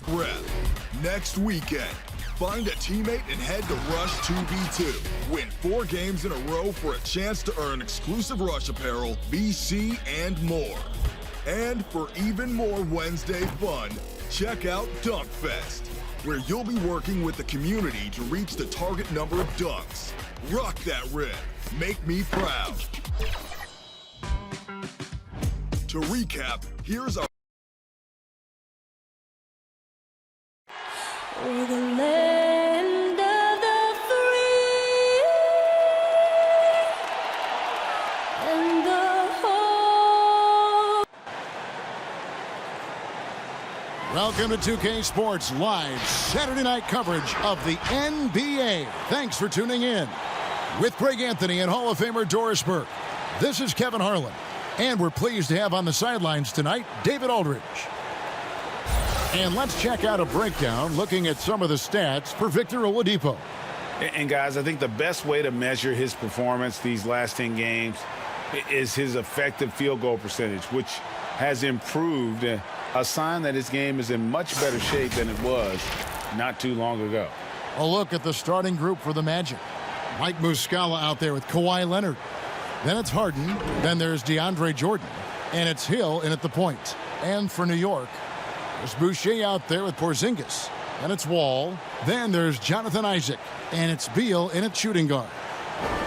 rep. Next weekend, find a teammate and head to Rush 2v2. Win 4 games in a row for a chance to earn exclusive Rush apparel, BC, and more. And for even more Wednesday fun, check out Dunk Fest, where you'll be working with the community to reach the target number of dunks. Rock that rib. Make me proud. To recap, here's our Over the land of the free and the home. Welcome to 2K Sports Live Saturday night coverage of the NBA. Thanks for tuning in. With Greg Anthony and Hall of Famer Doris Burke, this is Kevin Harlan. And we're pleased to have on the sidelines tonight, David Aldridge. And let's check out a breakdown looking at some of the stats for Victor Oladipo. And guys, I think the best way to measure his performance these last 10 games is his effective field goal percentage, which has improved, a sign that his game is in much better shape than it was not too long ago. A look at the starting group for the Magic. Mike Muscala out there with Kawhi Leonard. Then it's Harden. Then there's DeAndre Jordan. And it's Hill in at the point. And for New York, there's Boucher out there with Porzingis. And it's Wall. Then there's Jonathan Isaac. And it's Beal in at shooting guard.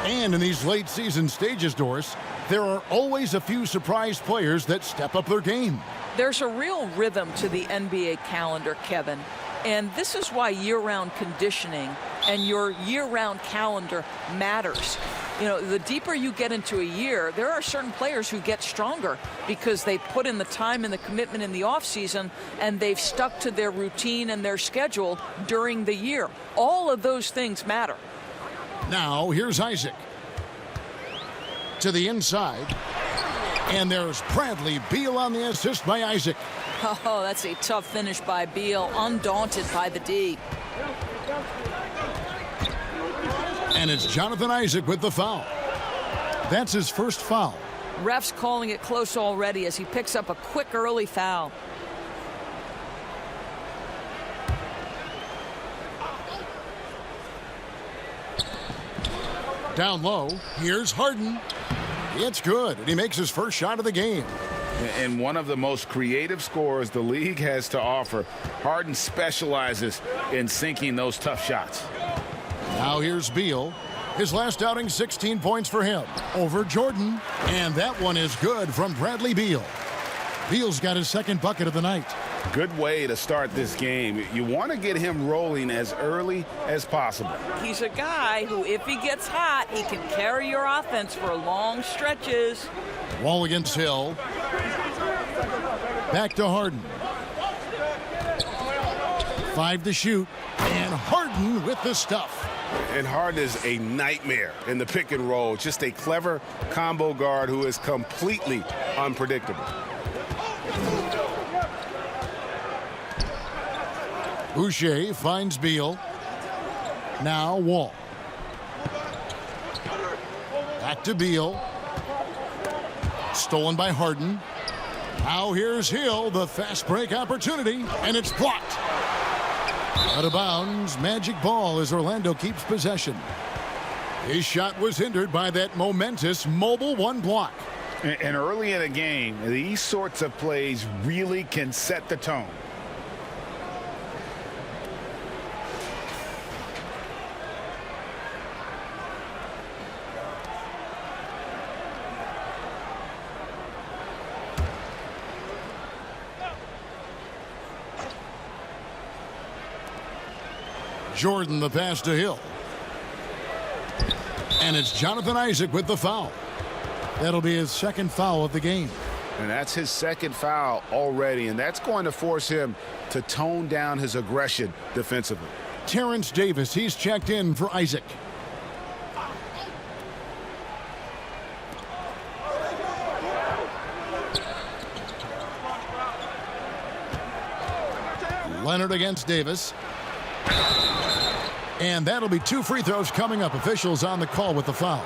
And in these late season stages, Doris, there are always a few surprise players that step up their game. There's a real rhythm to the NBA calendar, Kevin. And this is why year-round conditioning and your year-round calendar matters. You know, the deeper you get into a year, there are certain players who get stronger because they put in the time and the commitment in the offseason, and they've stuck to their routine and their schedule during the year. All of those things matter. Now, here's Isaac. To the inside. And there's Bradley Beal on the assist by Isaac. Oh, that's a tough finish by Beal, undaunted by the D. And it's Jonathan Isaac with the foul. That's his first foul. Ref's calling it close already as he picks up a quick early foul. Down low, here's Harden. It's good, and he makes his first shot of the game. And one of the most creative scorers the league has to offer. Harden specializes in sinking those tough shots. Now here's Beal. His last outing, 16 points for him over Jordan. And that one is good from Bradley Beal. Beal's got his second bucket of the night. Good way to start this game. You want to get him rolling as early as possible. He's a guy who, if he gets hot, he can carry your offense for long stretches. Wall against Hill. Back to Harden. 5 to shoot. And Harden with the stuff. And Harden is a nightmare in the pick and roll. Just a clever combo guard who is completely unpredictable. Boucher finds Beal. Now Wall. Back to Beal. Stolen by Harden. Now here's Hill, the fast break opportunity, and it's blocked. Out of bounds, magic ball as Orlando keeps possession. His shot was hindered by that momentous mobile one block. And early in a game, these sorts of plays really can set the tone. Jordan the pass to Hill. And it's Jonathan Isaac with the foul. That'll be his second foul of the game. And that's his second foul already, and that's going to force him to tone down his aggression defensively. Terrence Davis, he's checked in for Isaac. Leonard against Davis. And that'll be 2 free throws coming up. Officials on the call with the foul.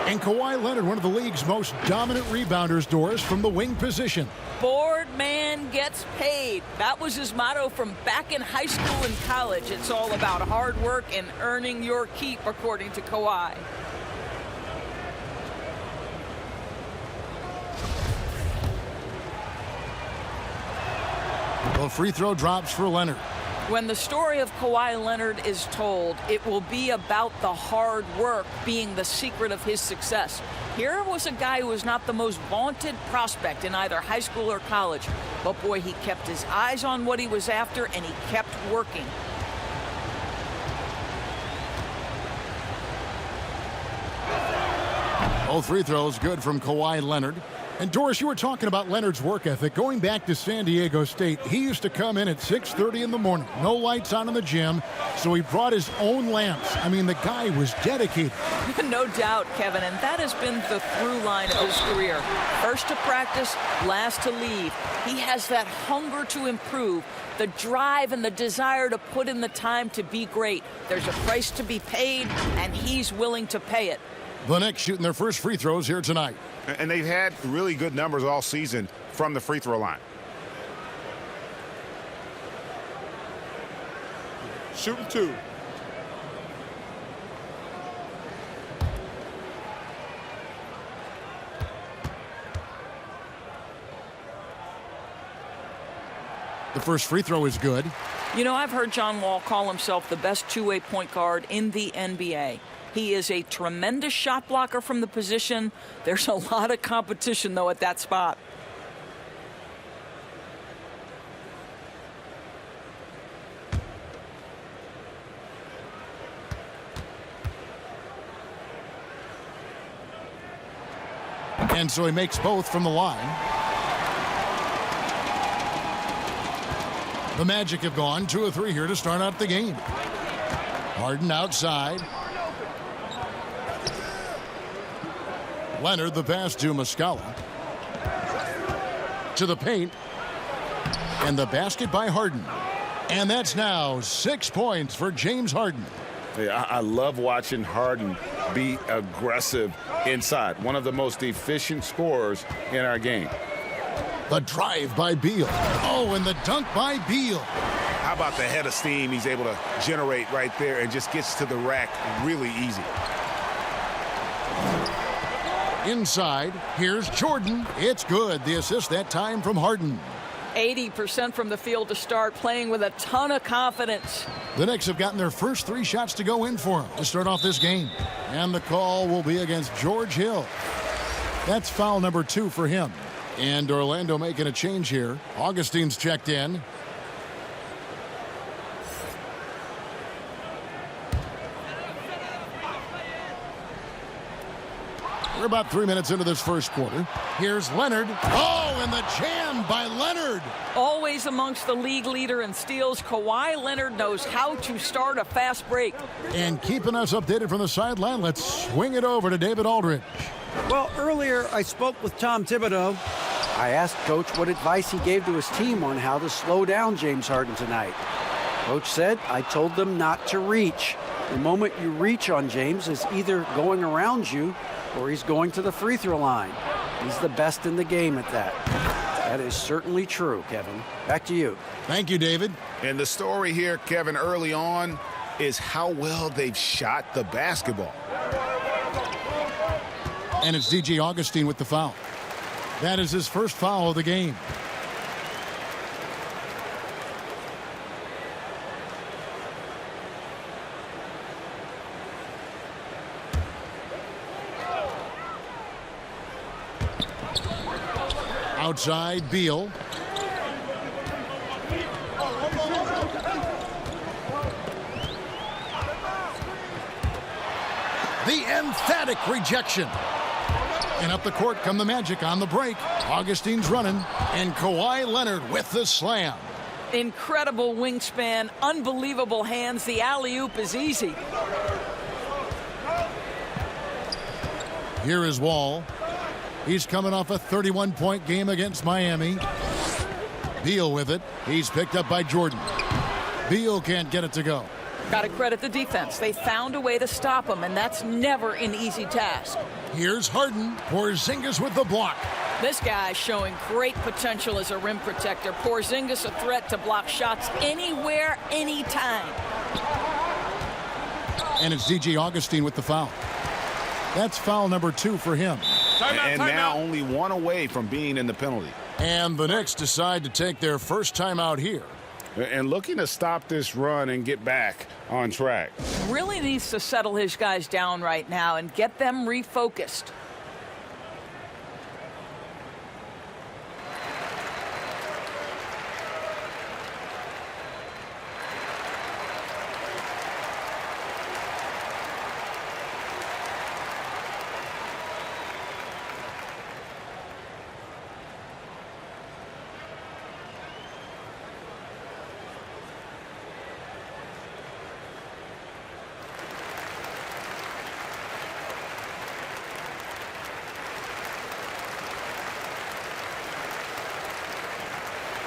And Kawhi Leonard, one of the league's most dominant rebounders, Doris, from the wing position. Board man gets paid. That was his motto from back in high school and college. It's all about hard work and earning your keep, according to Kawhi. The free throw drops for Leonard. When the story of Kawhi Leonard is told, it will be about the hard work being the secret of his success. Here was a guy who was not the most vaunted prospect in either high school or college, but boy, he kept his eyes on what he was after and he kept working. Both free throws good from Kawhi Leonard. And Doris, you were talking about Leonard's work ethic. Going back to San Diego State, he used to come in at 6:30 in the morning. No lights on in the gym, so he brought his own lamps. I mean, the guy was dedicated. No doubt, Kevin, and that has been the through line of his career. First to practice, last to leave. He has that hunger to improve, the drive and the desire to put in the time to be great. There's a price to be paid, and he's willing to pay it. The Knicks shooting their first free throws here tonight. And they've had really good numbers all season from the free throw line. Shooting two. The first free throw is good. You know, I've heard John Wall call himself the best two-way point guard in the NBA. He is a tremendous shot blocker from the position. There's a lot of competition, though, at that spot. And so he makes both from the line. The Magic have gone 2 of 3 here to start out the game. Harden outside. Leonard, the pass to Muscala. To the paint. And the basket by Harden. And that's now 6 points for James Harden. Yeah, I love watching Harden be aggressive inside. One of the most efficient scorers in our game. The drive by Beal. Oh, and the dunk by Beal. How about the head of steam he's able to generate right there and just gets to the rack really easy. Inside, here's Jordan. It's good. The assist that time from Harden. 80% from the field to start, playing with a ton of confidence. The Knicks have gotten their first 3 shots to go in for him to start off this game. And the call will be against George Hill. That's foul number 2 for him. And Orlando making a change here. Augustine's checked in. We're about 3 minutes into this first quarter. Here's Leonard. Oh, and the jam by Leonard. Always amongst the league leader in steals, Kawhi Leonard knows how to start a fast break. And keeping us updated from the sideline, let's swing it over to David Aldridge. Well, earlier I spoke with Tom Thibodeau. I asked Coach what advice he gave to his team on how to slow down James Harden tonight. Coach said, I told them not to reach. The moment you reach on James is either going around you or he's going to the free throw line. He's the best in the game at that. That is certainly true, Kevin. Back to you. Thank you, David. And the story here, Kevin, early on is how well they've shot the basketball. And it's DJ Augustine with the foul. That is his first foul of the game. Outside, Beal. The emphatic rejection. And up the court come the Magic on the break. Augustine's running. And Kawhi Leonard with the slam. Incredible wingspan, unbelievable hands. The alley-oop is easy. Here is Wall. He's coming off a 31-point game against Miami. Beal with it. He's picked up by Jordan. Beal can't get it to go. Got to credit the defense. They found a way to stop him, and that's never an easy task. Here's Harden. Porzingis with the block. This guy's showing great potential as a rim protector. Porzingis a threat to block shots anywhere, anytime. And it's DJ Augustine with the foul. That's foul number 2 for him. And now only one away from being in the penalty. And the Knicks decide to take their first timeout here. And looking to stop this run and get back on track. Really needs to settle his guys down right now and get them refocused.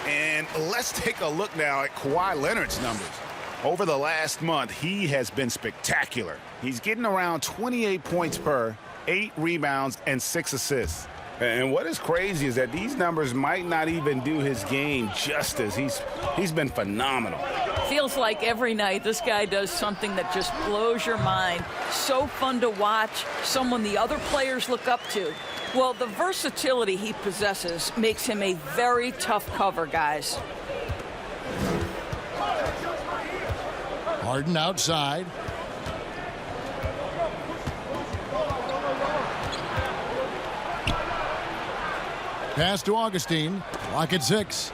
And let's take a look now at Kawhi Leonard's numbers. Over the last month, he has been spectacular. He's getting around 28 points per, 8 rebounds, and 6 assists. And what is crazy is that these numbers might not even do his game justice. He's been phenomenal. Feels like every night this guy does something that just blows your mind. So fun to watch, someone the other players look up to. Well, the versatility he possesses makes him a very tough cover, guys. Harden outside. Pass to Augustine. Clock at 6.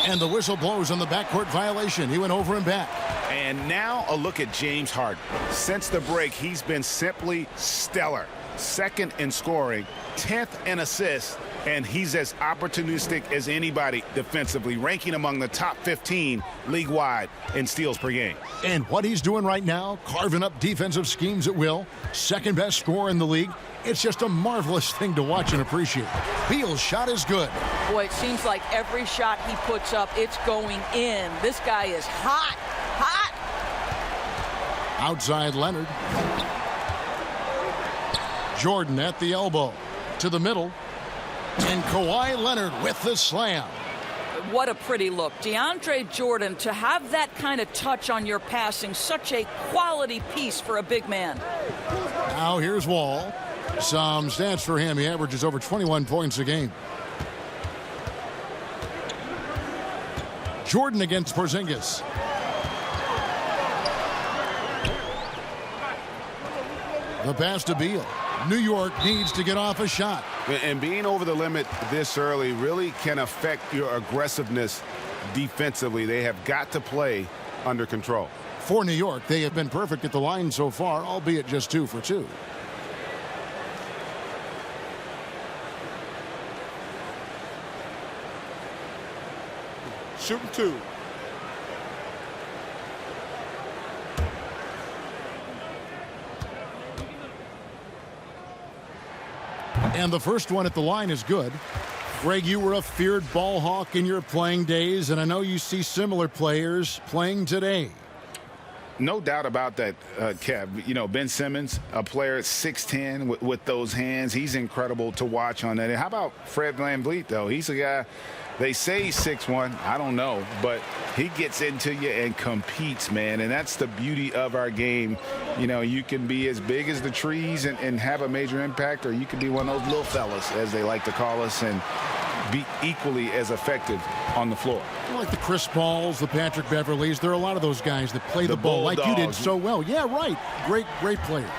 And the whistle blows on the backcourt violation. He went over and back. And now a look at James Harden. Since the break, he's been simply stellar. Second in scoring, 10th in assists, and he's as opportunistic as anybody defensively, ranking among the top 15 league-wide in steals per game. And what he's doing right now, carving up defensive schemes at will, second best scorer in the league. It's just a marvelous thing to watch and appreciate. Beal's shot is good. Boy, it seems like every shot he puts up, it's going in. This guy is hot, hot. Outside Leonard. Jordan at the elbow. To the middle. And Kawhi Leonard with the slam. What a pretty look. DeAndre Jordan, to have that kind of touch on your passing, such a quality piece for a big man. Now here's Wall. Some stats for him. He averages over 21 points a game. Jordan against Porzingis. The pass to Beal. New York needs to get off a shot. And being over the limit this early really can affect your aggressiveness defensively. They have got to play under control. For New York, they have been perfect at the line so far, albeit just 2 for 2. Shooting 2. And the first one at the line is good. Greg, you were a feared ball hawk in your playing days, and I know you see similar players playing today. No doubt about that, Kev. You know, Ben Simmons, a player at 6'10", with those hands. He's incredible to watch on that. And how about Fred VanVleet, though? He's a guy, they say he's 6'1". I don't know. But he gets into you and competes, man. And that's the beauty of our game. You know, you can be as big as the trees and have a major impact, or you can be one of those little fellas, as they like to call us, and be equally as effective on the floor. Like the Chris Pauls, the Patrick Beverleys. There are a lot of those guys that play the ball like you did so well. Yeah, right. Great player.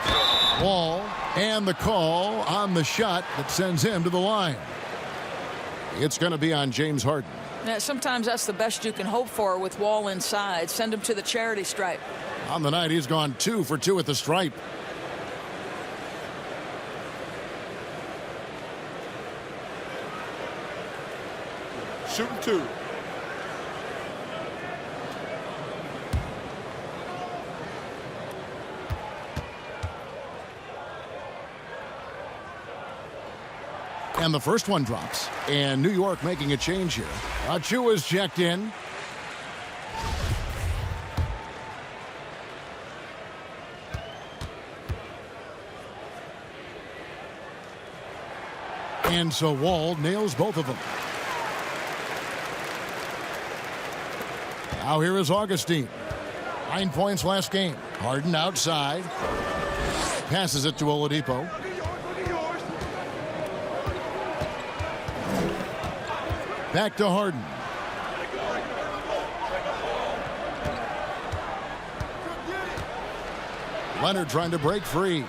Wall and the call on the shot that sends him to the line. It's going to be on James Harden. Yeah, sometimes that's the best you can hope for with Wall inside. Send him to the charity stripe. On the night, he's gone 2 for 2 at the stripe. Shooting 2. And the first one drops. And New York making a change here. Achua's checked in. And so Wall nails both of them. Now here is Augustine. 9 points last game. Harden outside. Passes it to Oladipo. Back to Harden. Leonard trying to break free.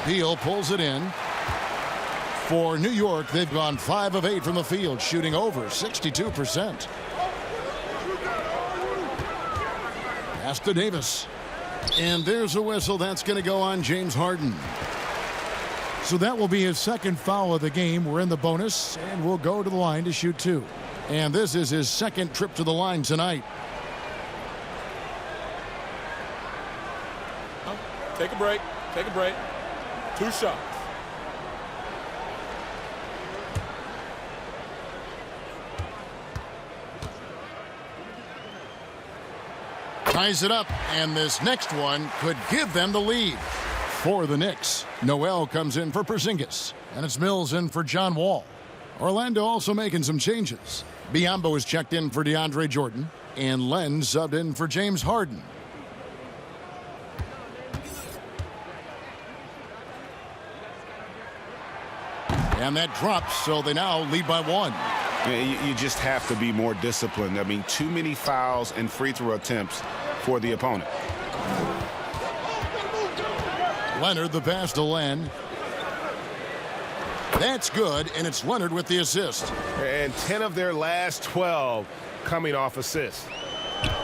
Beal pulls it in. For New York, they've gone 5 of 8 from the field, shooting over 62%. Pass to Davis. And there's a whistle. That's going to go on James Harden. So that will be his second foul of the game. We're in the bonus, and we'll go to the line to shoot 2. And this is his second trip to the line tonight. Take a break. Take a break. 2 shots. Ties it up, and this next one could give them the lead. For the Knicks, Noel comes in for Porzingis, and it's Mills in for John Wall. Orlando also making some changes. Biyombo is checked in for DeAndre Jordan, and Len subbed in for James Harden. And that drops, so they now lead by 1. You just have to be more disciplined. I mean, too many fouls and free throw attempts for the opponent. Leonard, the pass to Len. That's good, and it's Leonard with the assist. And 10 of their last 12 coming off assists.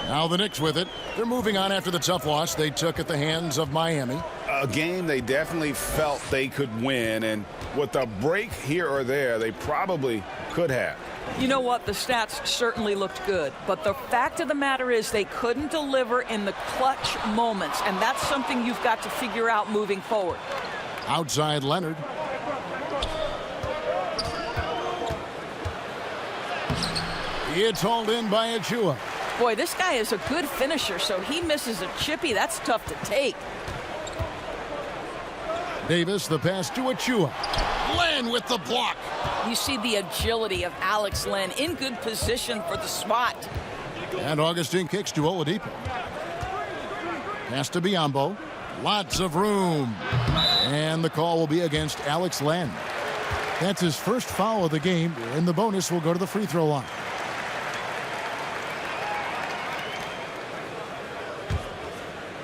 Now the Knicks with it. They're moving on after the tough loss they took at the hands of Miami. A game they definitely felt they could win, and with a break here or there, they probably could have. You know what? The stats certainly looked good, but the fact of the matter is they couldn't deliver in the clutch moments, and that's something you've got to figure out moving forward. Outside Leonard. It's hauled in by Achua. Boy, this guy is a good finisher, so he misses a chippy. That's tough to take. Davis, the pass to Achua. Len with the block. You see the agility of Alex Len in good position for the spot. And Augustine kicks to Oladipo. Pass to Biyombo. Lots of room. And the call will be against Alex Len. That's his first foul of the game, and the bonus will go to the free throw line.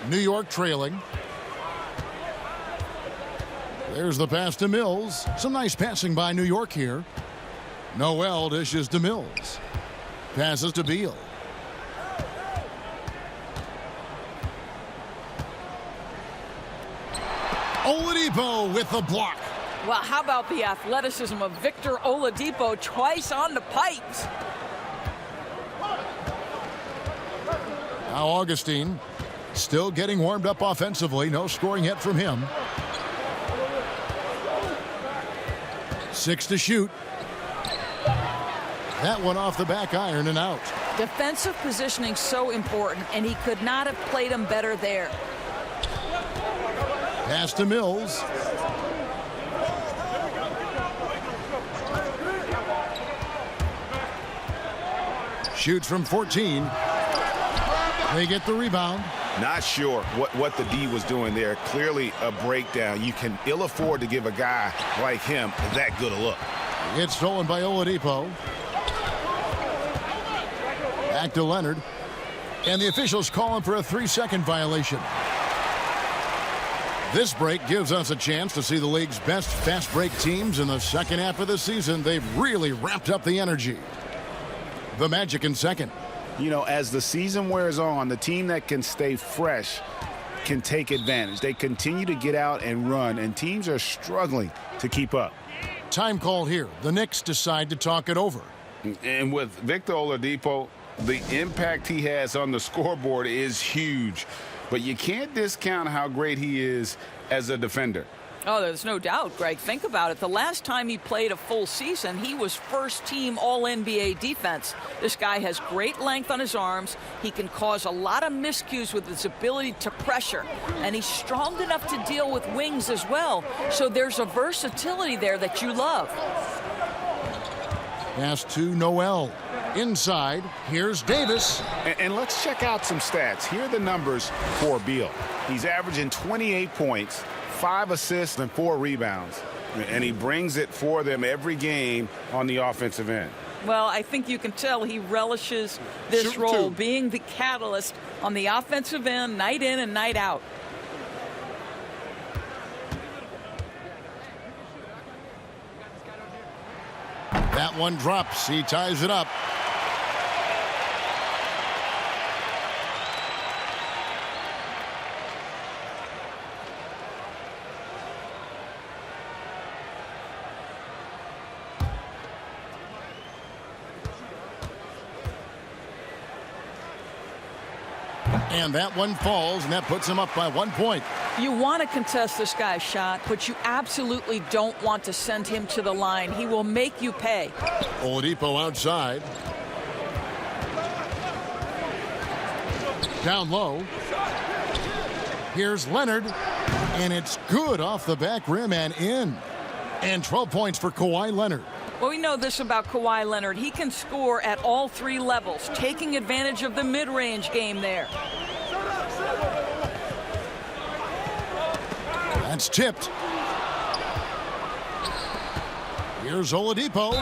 New York trailing. There's the pass to Mills. Some nice passing by New York here. Noel dishes to Mills. Passes to Beal. Oladipo with the block. Well, how about the athleticism of Victor Oladipo twice on the pipes? Now Augustine still getting warmed up offensively. No scoring yet from him. 6 to shoot. That one off the back iron and out. Defensive positioning so important, and he could not have played him better there. Pass to Mills. Shoots from 14. They get the rebound. Not sure what the D was doing there. Clearly a breakdown. You can ill afford to give a guy like him that good a look. It's stolen by Oladipo. Back to Leonard. And the officials calling for a 3-second violation. This break gives us a chance to see the league's best fast break teams in the second half of the season. They've really ramped up the energy. The Magic in second. You know, as the season wears on, the team that can stay fresh can take advantage. They continue to get out and run, and teams are struggling to keep up. Time call here. The Knicks decide to talk it over. And with Victor Oladipo, the impact he has on the scoreboard is huge. But you can't discount how great he is as a defender. Oh, there's no doubt, Greg. Think about it. The last time he played a full season, he was first-team All-NBA defense. This guy has great length on his arms. He can cause a lot of miscues with his ability to pressure. And he's strong enough to deal with wings as well. So there's a versatility there that you love. Pass to Noel. Inside, here's Davis. And let's check out some stats. Here are the numbers for Beal. He's averaging 28 points, 5 assists, and 4 rebounds. And he brings it for them every game on the offensive end. Well, I think you can tell he relishes this role, being the catalyst on the offensive end, night in and night out. That one drops. He ties it up. And that one falls, and that puts him up by 1 point. You want to contest this guy's shot, but you absolutely don't want to send him to the line. He will make you pay. Oladipo outside. Down low. Here's Leonard. And it's good off the back rim and in. And 12 points for Kawhi Leonard. Well, we know this about Kawhi Leonard. He can score at all 3 levels, taking advantage of the mid-range game there. That's tipped. Here's Oladipo.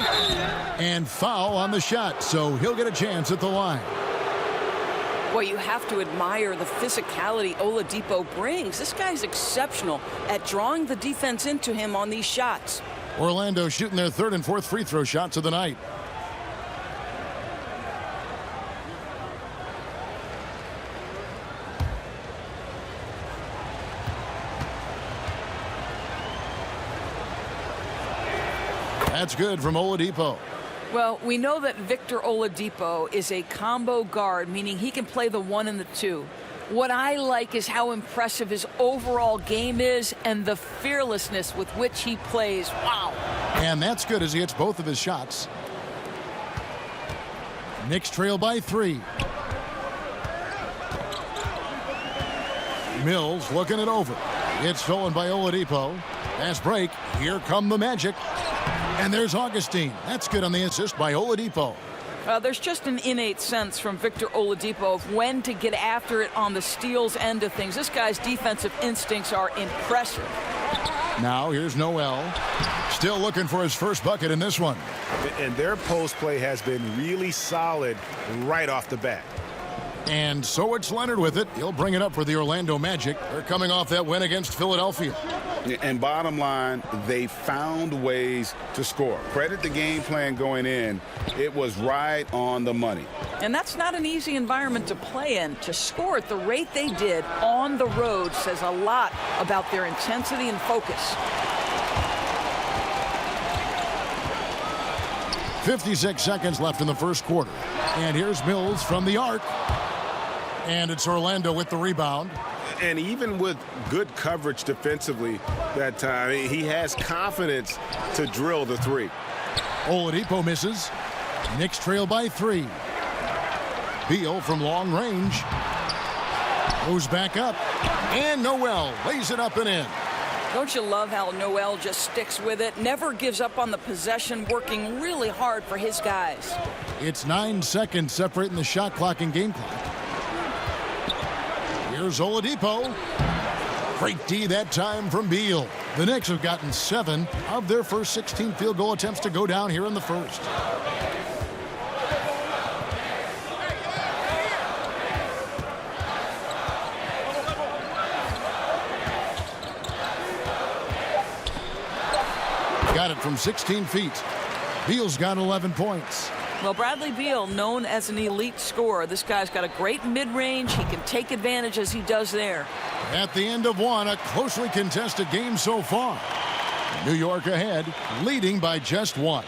And foul on the shot, so he'll get a chance at the line. Boy, you have to admire the physicality Oladipo brings. This guy's exceptional at drawing the defense into him on these shots. Orlando shooting their 3rd and 4th free throw shots of the night. That's good from Oladipo. Well, we know that Victor Oladipo is a combo guard, meaning he can play the 1 and the 2. What I like is how impressive his overall game is and the fearlessness with which he plays. Wow. And that's good as he hits both of his shots. Knicks trail by 3. Mills looking it over. It's stolen by Oladipo. Fast break. Here come the Magic. And there's Augustine. That's good on the assist by Oladipo. There's just an innate sense from Victor Oladipo of when to get after it on the steals end of things. This guy's defensive instincts are impressive. Now here's Noel. Still looking for his first bucket in this one. And their post play has been really solid right off the bat. And so it's Leonard with it. He'll bring it up for the Orlando Magic. They're coming off that win against Philadelphia. And bottom line, they found ways to score. Credit the game plan going in. It was right on the money. And that's not an easy environment to play in. To score at the rate they did on the road says a lot about their intensity and focus. 56 seconds left in the first quarter. And here's Mills from the arc. And it's Orlando with the rebound. And even with good coverage defensively that time, he has confidence to drill the 3. Oladipo misses. Knicks trail by 3. Beal from long range. Goes back up. And Noel lays it up and in. Don't you love how Noel just sticks with it, never gives up on the possession, working really hard for his guys. It's 9 seconds separating the shot clock and game clock. Here's Oladipo. Great D that time from Beal. The Knicks have gotten 7 of their first 16 field goal attempts to go down here in the first. Got it from 16 feet. Beal's got 11 points. Well, Bradley Beal, known as an elite scorer. This guy's got a great mid-range. He can take advantage as he does there. At the end of one, a closely contested game so far. New York ahead, leading by just 1.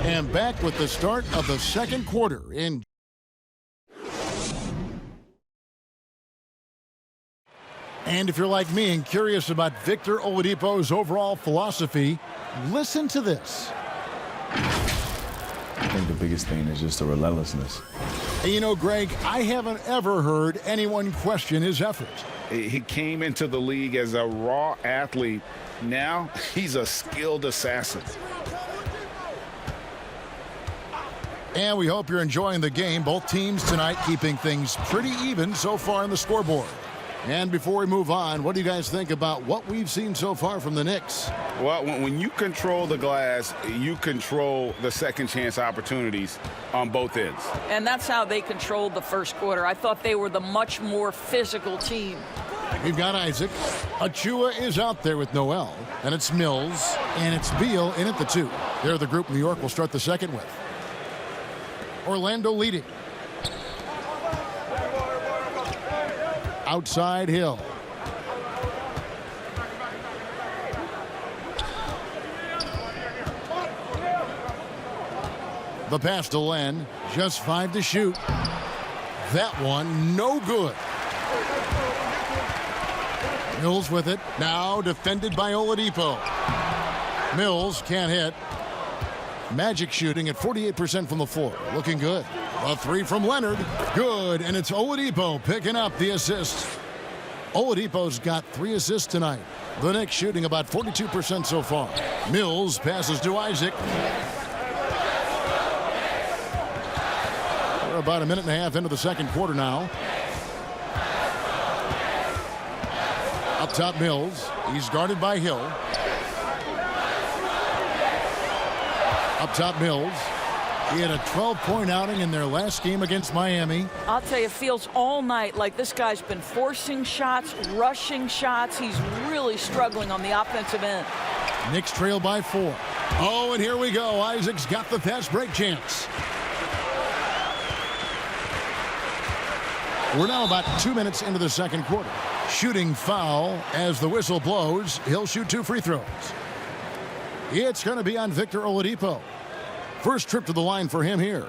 And back with the start of the second quarter in. And if you're like me and curious about Victor Oladipo's overall philosophy, listen to this. I think the biggest thing is just the relentlessness. You know, Greg, I haven't ever heard anyone question his effort. He came into the league as a raw athlete. Now he's a skilled assassin. And we hope you're enjoying the game. Both teams tonight keeping things pretty even so far on the scoreboard. And before we move on, what do you guys think about what we've seen so far from the Knicks? Well, when you control the glass, you control the second chance opportunities on both ends. And that's how they controlled the first quarter. I thought they were the much more physical team. We've got Isaac. Achua is out there with Noel. And it's Mills. And it's Beal in at the 2. They're the group New York will start the second with. Orlando leading. Outside Hill. The pass to Len. Just 5 to shoot. That one no good. Mills with it. Now defended by Oladipo. Mills can't hit. Magic shooting at 48% from the floor. Looking good. A 3 from Leonard. Good. And it's Oladipo picking up the assist. Oladipo's got 3 assists tonight. The Knicks shooting about 42% so far. Mills passes to Isaac. We're about a minute and a half into the second quarter now. Up top Mills. He's guarded by Hill. Up top Mills. He had a 12-point outing in their last game against Miami. I'll tell you, it feels all night like this guy's been forcing shots, rushing shots. He's really struggling on the offensive end. Knicks trail by 4. Oh, and here we go. Isaac's got the fast break chance. We're now about 2 minutes into the second quarter. Shooting foul as the whistle blows. He'll shoot 2 free throws. It's going to be on Victor Oladipo. First trip to the line for him here.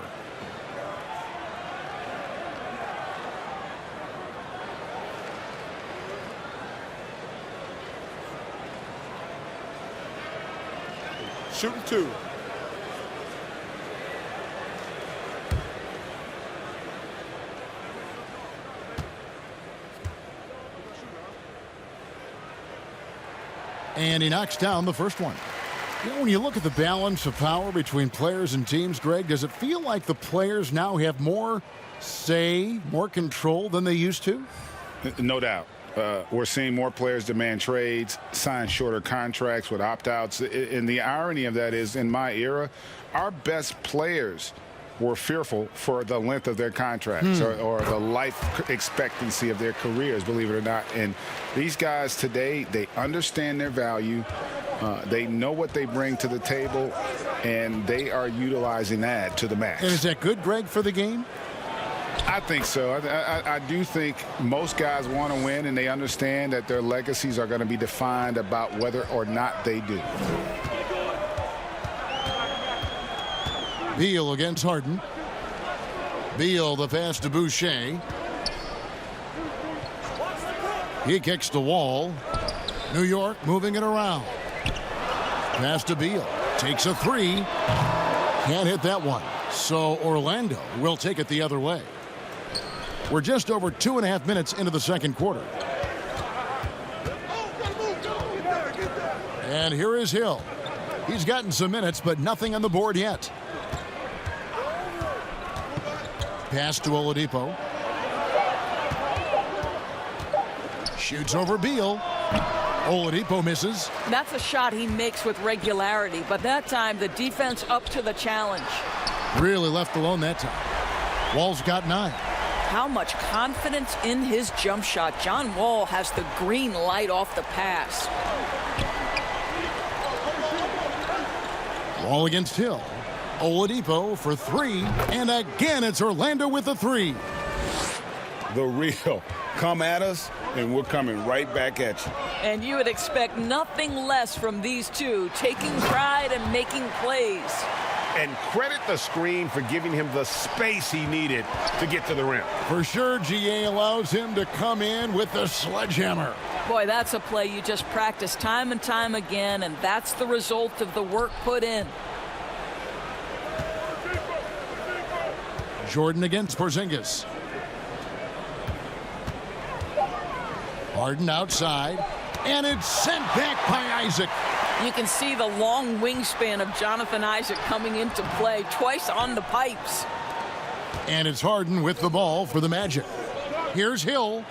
Shooting 2. And he knocks down the first one. You know, when you look at the balance of power between players and teams, Greg, does it feel like the players now have more say, more control than they used to? No doubt. We're seeing more players demand trades, sign shorter contracts with opt-outs. And the irony of that is, in my era, our best players were fearful for the length of their contracts or the life expectancy of their careers, believe it or not. And these guys today, they understand their value. They know what they bring to the table, and they are utilizing that to the max. And is that good, Greg, for the game? I think so. I do think most guys want to win, and they understand that their legacies are going to be defined about whether or not they do. Beal against Harden. Beal the pass to Boucher. He kicks the wall. New York moving it around. Pass to Beal. Takes a 3. Can't hit that one. So Orlando will take it the other way. We're just over 2.5 minutes into the second quarter. And here is Hill. He's gotten some minutes, but nothing on the board yet. Pass to Oladipo. Shoots over Beal. Oladipo misses. That's a shot he makes with regularity, but that time the defense up to the challenge. Really left alone that time. Wall's got 9. How much confidence in his jump shot. John Wall has the green light off the pass. Wall against Hill. Oladipo for 3. And again, it's Orlando with the 3. The real. Come at us, and we're coming right back at you. And you would expect nothing less from these two, taking pride and making plays. And credit the screen for giving him the space he needed to get to the rim. For sure, GA allows him to come in with the sledgehammer. Boy, that's a play you just practice time and time again, and that's the result of the work put in. Jordan against Porzingis. Harden outside, and it's sent back by Isaac. You can see the long wingspan of Jonathan Isaac coming into play twice on the pipes. And it's Harden with the ball for the Magic. Here's Hill.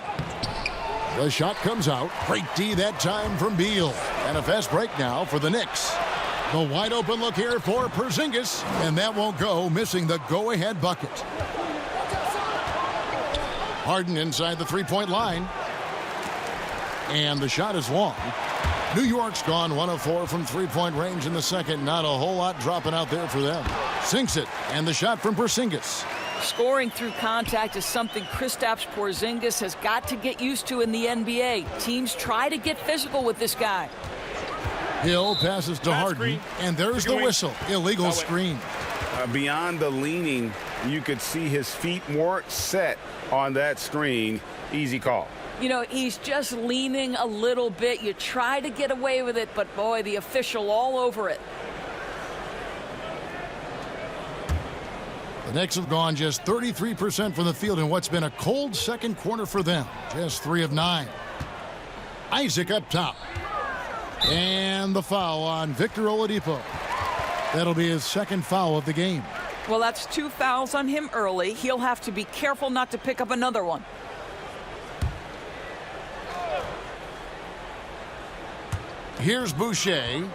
The shot comes out. Great D that time from Beal. And a fast break now for the Knicks. The wide open look here for Porzingis. And that won't go, missing the go-ahead bucket. Harden inside the three-point line. And the shot is long. New York's gone 1 of 4 from three-point range in the second. Not a whole lot dropping out there for them. Sinks it. And the shot from Porzingis. Scoring through contact is something Kristaps Porzingis has got to get used to in the NBA. Teams try to get physical with this guy. Hill passes to Harden, screen. and there's the whistle. Illegal screen. Beyond the leaning, you could see his feet weren't set on that screen. Easy call. You know, he's just leaning a little bit. You try to get away with it, but boy, the official all over it. The Knicks have gone just 33% from the field in what's been a cold second quarter for them. Just 3 of 9. Isaac up top. And the foul on Victor Oladipo. That'll be his second foul of the game. Well, that's 2 fouls on him early. He'll have to be careful not to pick up another one. Here's Boucher.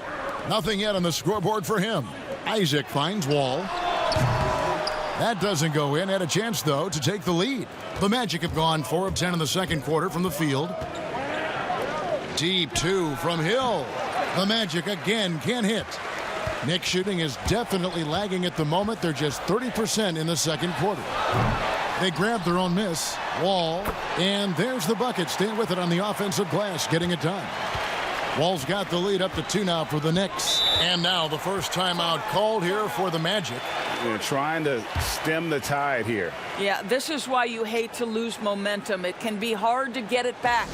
Nothing yet on the scoreboard for him. Isaac finds Wall. That doesn't go in. Had a chance, though, to take the lead. The Magic have gone 4 of 10 in the second quarter from the field. Deep 2 from Hill. The Magic again can't hit. Knicks shooting is definitely lagging at the moment. They're just 30% in the second quarter. They grab their own miss. Wall. And there's the bucket. Staying with it on the offensive glass, getting it done. Wall's got the lead up to 2 now for the Knicks. And now the first timeout called here for the Magic. They're trying to stem the tide here. Yeah, this is why you hate to lose momentum. It can be hard to get it back.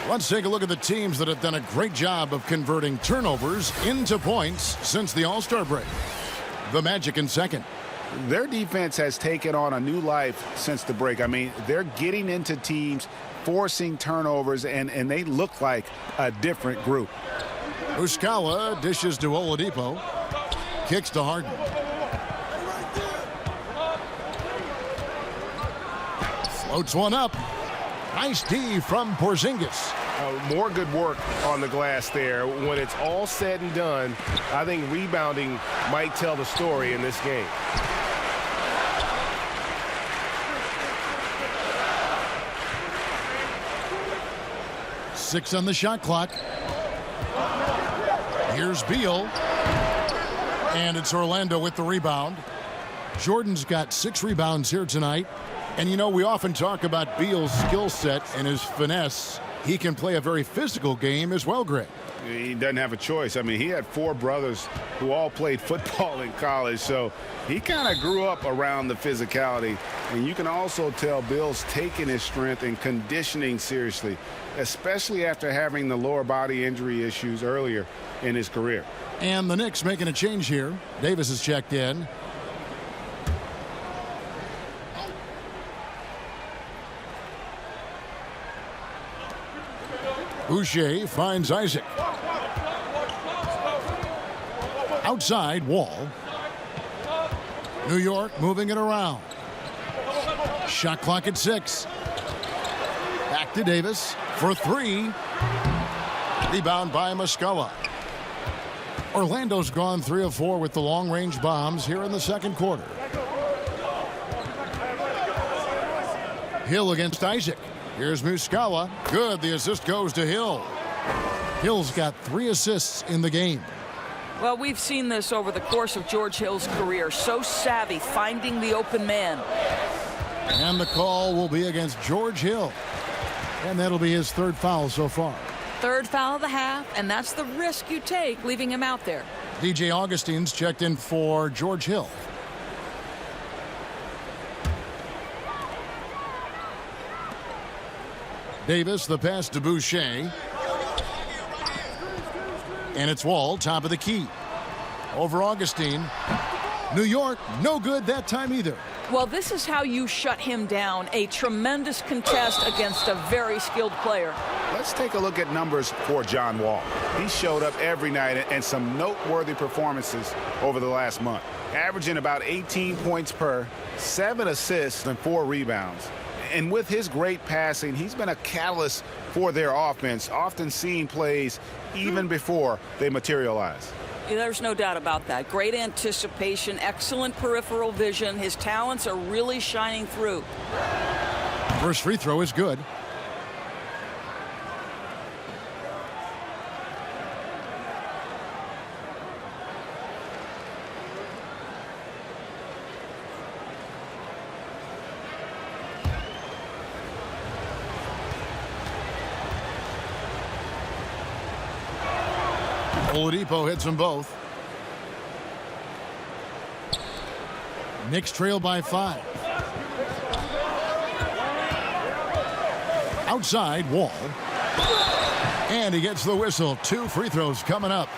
Let's take a look at the teams that have done a great job of converting turnovers into points since the All-Star break. The Magic in second. Their defense has taken on a new life since the break. I mean, they're getting into teams, forcing turnovers, and they look like a different group. Muscala dishes to Oladipo. Kicks to Harden. Floats one up. Nice D from Porzingis. More good work on the glass there. When it's all said and done, I think rebounding might tell the story in this game. Six on the shot clock. Here's Beal. And it's Orlando with the rebound. Jordan's got 6 rebounds here tonight. And, you know, we often talk about Beal's skill set and his finesse. He can play a very physical game as well, Greg. He doesn't have a choice. I mean, he had 4 brothers who all played football in college, so he kind of grew up around the physicality. And you can also tell Bill's taking his strength and conditioning seriously, especially after having the lower body injury issues earlier in his career. And the Knicks making a change here. Davis has checked in. Boucher finds Isaac. Outside, Wall. New York moving it around. Shot clock at 6. Back to Davis for 3. Rebound by Muscala. Orlando's gone 3 of 4 with the long-range bombs here in the second quarter. Hill against Isaac. Here's Muscala. Good. The assist goes to Hill. Hill's got 3 assists in the game. Well, we've seen this over the course of George Hill's career. So savvy, finding the open man. And the call will be against George Hill. And that'll be his 3rd foul so far. 3rd foul of the half, and that's the risk you take, leaving him out there. DJ Augustine's checked in for George Hill. Davis, the pass to Boucher. And it's Wall, top of the key. Over Augustine. New York, no good that time either. Well, this is how you shut him down. A tremendous contest against a very skilled player. Let's take a look at numbers for John Wall. He showed up every night and some noteworthy performances over the last month, averaging about 18 points per, 7 assists, and 4 rebounds. And with his great passing, he's been a catalyst for their offense, often seeing plays even before they materialize. Yeah, there's no doubt about that. Great anticipation, excellent peripheral vision. His talents are really shining through. First free throw is good. Oladipo hits them both. Knicks trail by 5. Outside, Wall. And he gets the whistle. 2 free throws coming up.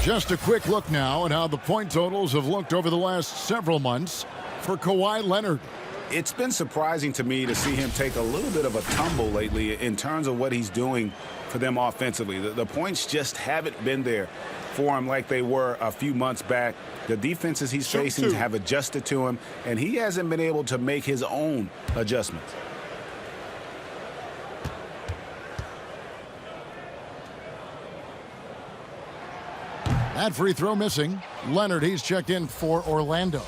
Just a quick look now at how the point totals have looked over the last several months for Kawhi Leonard. It's been surprising to me to see him take a little bit of a tumble lately in terms of what he's doing for them offensively. The points just haven't been there for him like they were a few months back. The defenses he's facing have adjusted to him, and he hasn't been able to make his own adjustments. That free throw missing. Leonard, he's checked in for Orlando.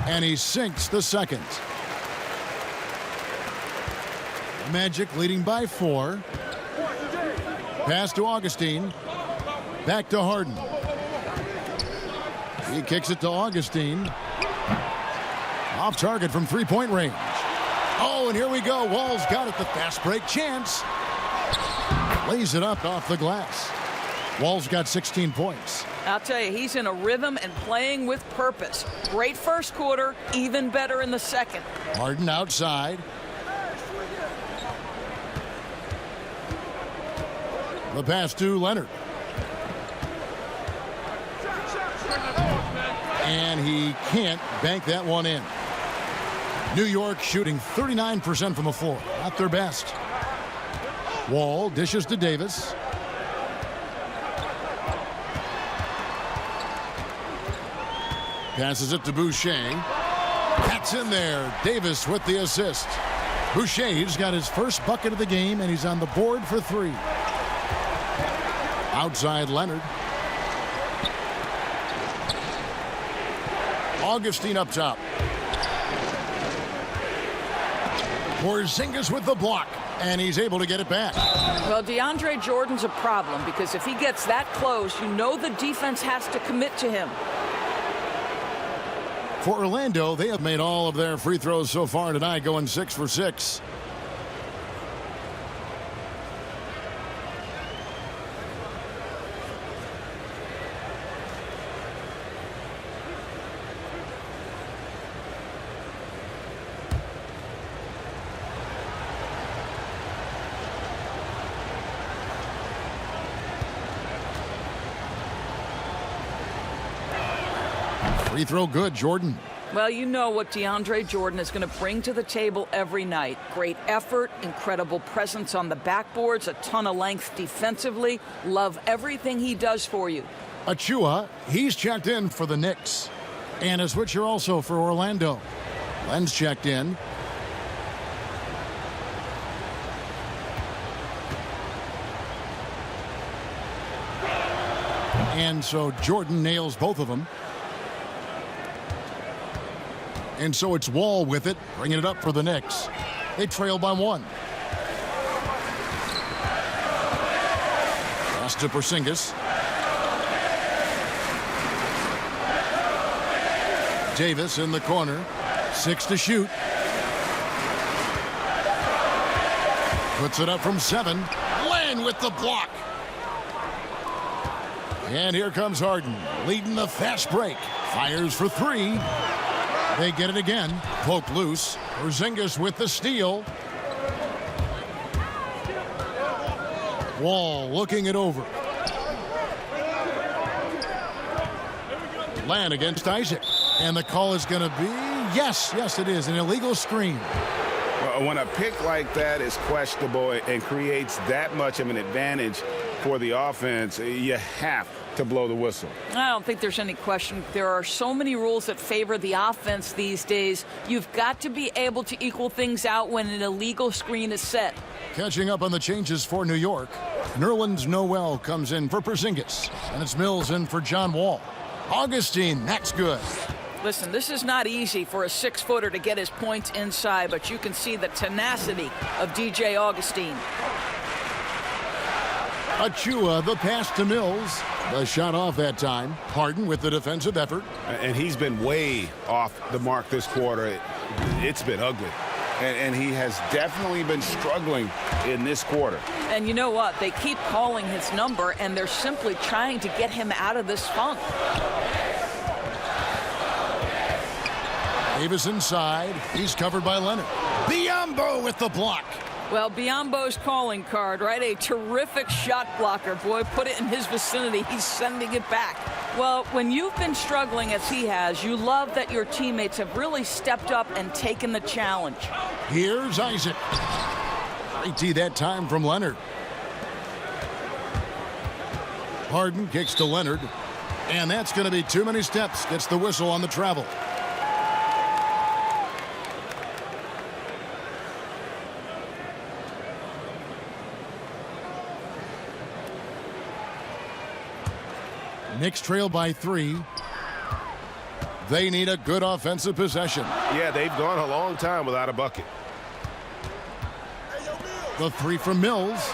And he sinks the second. Magic leading by 4. Pass to Augustine. Back to Harden. He kicks it to Augustine. Off target from 3-point range. Oh, and here we go. Wall's got it. The fast break chance. Lays it up off the glass. Wall's got 16 points. I'll tell you, he's in a rhythm and playing with purpose. Great first quarter, even better in the second. Harden outside. The pass to Leonard. And he can't bank that one in. New York shooting 39% from the floor. Not their best. Wall dishes to Davis. Passes it to Boucher. That's in there. Davis with the assist. Boucher's got his first bucket of the game, and he's on the board for 3. Outside Leonard. Augustine up top. Porzingis with the block, and he's able to get it back. Well, DeAndre Jordan's a problem because if he gets that close, you know the defense has to commit to him. For Orlando, they have made all of their free throws so far tonight, going 6 for 6. Free throw good, Jordan. Well, you know what DeAndre Jordan is going to bring to the table every night. Great effort, incredible presence on the backboards, a ton of length defensively. Love everything he does for you. Achua, he's checked in for the Knicks. And a switcher also for Orlando. Len's checked in. And so Jordan nails both of them. And so it's Wall with it, bringing it up for the Knicks. They trail by 1. Pass to Porzingis. Davis in the corner. 6 to shoot. Puts it up from 7. Len with the block. And here comes Harden, leading the fast break. Fires for 3. They get it again. Poke loose. Porzingis with the steal. Wall looking it over. Len against Isaac. And the call is going to be, yes, it is, an illegal screen. When a pick like that is questionable and creates that much of an advantage for the offense, you have to blow the whistle. I don't think there's any question. There are so many rules that favor the offense these days. You've got to be able to equal things out when an illegal screen is set. Catching up on the changes for New York, Nerlens Noel comes in for Porzingis, and it's Mills in for John Wall. Augustine, that's good. Listen, this is not easy for a 6-footer to get his points inside, but you can see the tenacity of DJ Augustine. Achua, the pass to Mills. The shot off that time. Harden with the defensive effort. And he's been way off the mark this quarter. It's been ugly. And he has definitely been struggling in this quarter. And you know what? They keep calling his number, and they're simply trying to get him out of this funk. Davis inside. He's covered by Leonard. Biyombo with the block. Well, Biyombo's calling card, right? A terrific shot blocker. Boy, put it in his vicinity. He's sending it back. Well, when you've been struggling as he has, you love that your teammates have really stepped up and taken the challenge. Here's Isaac. Great that time from Leonard. Harden kicks to Leonard. And that's going to be too many steps. Gets the whistle on the travel. Knicks trail by 3. They need a good offensive possession. Yeah, they've gone a long time without a bucket. The 3 from Mills.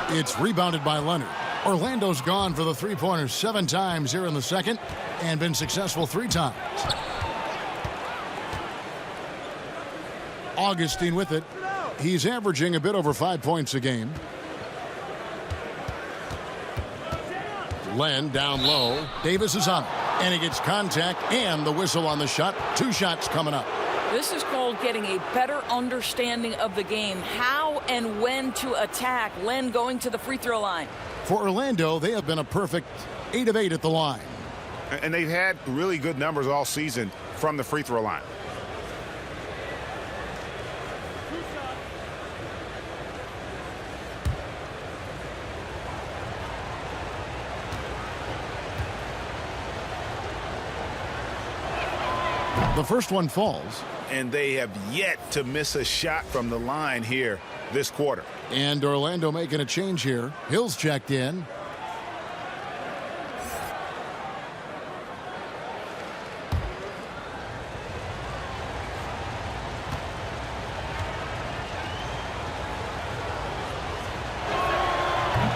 It's rebounded by Leonard. Orlando's gone for the three-pointers 7 times here in the second and been successful 3 times. Augustine with it. He's averaging a bit over 5 points a game. Len down low. Davis is on it. And he gets contact and the whistle on the shot. 2 shots coming up. This is called getting a better understanding of the game. How and when to attack. Len going to the free throw line. For Orlando, they have been a perfect 8 of 8 at the line. And they've had really good numbers all season from the free throw line. The first one falls. And they have yet to miss a shot from the line here this quarter. And Orlando making a change here. Hill's checked in.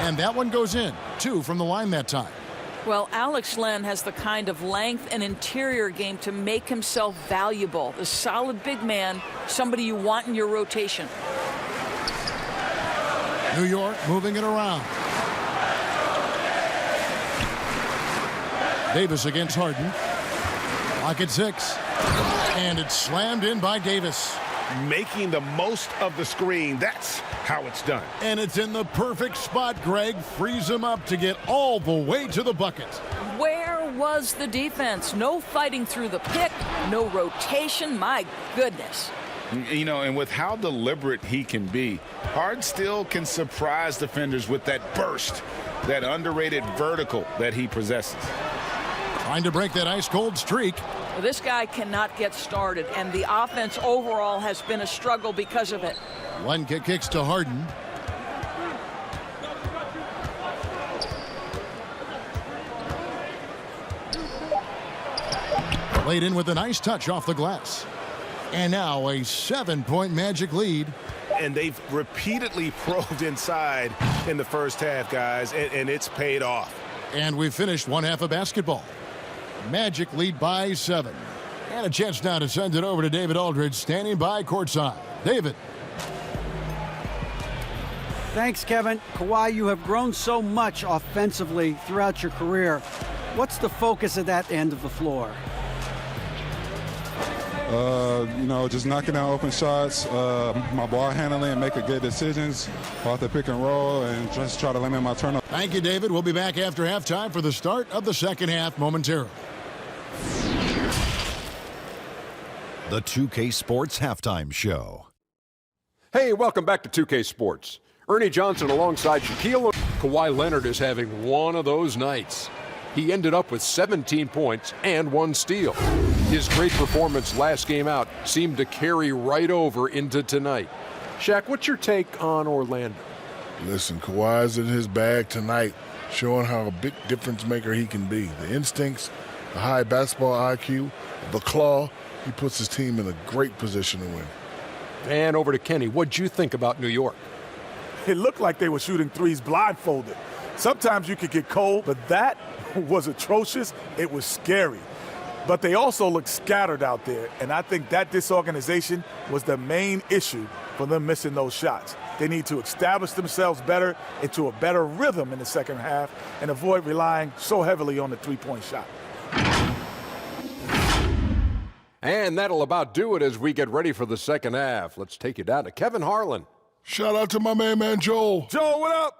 And that one goes in. 2 from the line that time. Well, Alex Len has the kind of length and interior game to make himself valuable. A solid big man, somebody you want in your rotation. New York moving it around. Davis against Harden. Lock at 6. And it's slammed in by Davis. Making the most of the screen. That's how it's done. And it's in the perfect spot, Greg. Frees him up to get all the way to the bucket. Where was the defense? No fighting through the pick, no rotation. My goodness. You know, and with how deliberate he can be, Harden still can surprise defenders with that burst, that underrated vertical that he possesses. Trying to break that ice-cold streak. This guy cannot get started, and the offense overall has been a struggle because of it. One kick kicks to Harden. Laid in with a nice touch off the glass. And now a 7-point Magic lead. And they've repeatedly probed inside in the first half, guys, and it's paid off. And we finished one half of basketball. Magic lead by 7. And a chance now to send it over to David Aldridge, standing by courtside. David. Thanks, Kevin. Kawhi, you have grown so much offensively throughout your career. What's the focus at that end of the floor? You know, just knocking down open shots, my ball handling, and making good decisions off the pick and roll, and just try to limit my turnover. Thank you, David. We'll be back after halftime for the start of the second half momentarily. The 2K Sports Halftime Show. Hey, welcome back to 2K Sports. Ernie Johnson alongside Shaquille. Kawhi Leonard is having one of those nights. He ended up with 17 points and 1 steal. His great performance last game out seemed to carry right over into tonight. Shaq, what's your take on Orlando? Listen, Kawhi's in his bag tonight, showing how a big difference maker he can be. The instincts, the high basketball IQ, the claw, he puts his team in a great position to win. And over to Kenny. What'd you think about New York? It looked like they were shooting threes blindfolded. Sometimes you could get cold, but that was atrocious. It was scary. But they also looked scattered out there, and I think that disorganization was the main issue for them missing those shots. They need to establish themselves better into a better rhythm in the second half and avoid relying so heavily on the three-point shot. And that'll about do it as we get ready for the second half. Let's take you down to Kevin Harlan. Shout out to my man Joel. Joel, what up?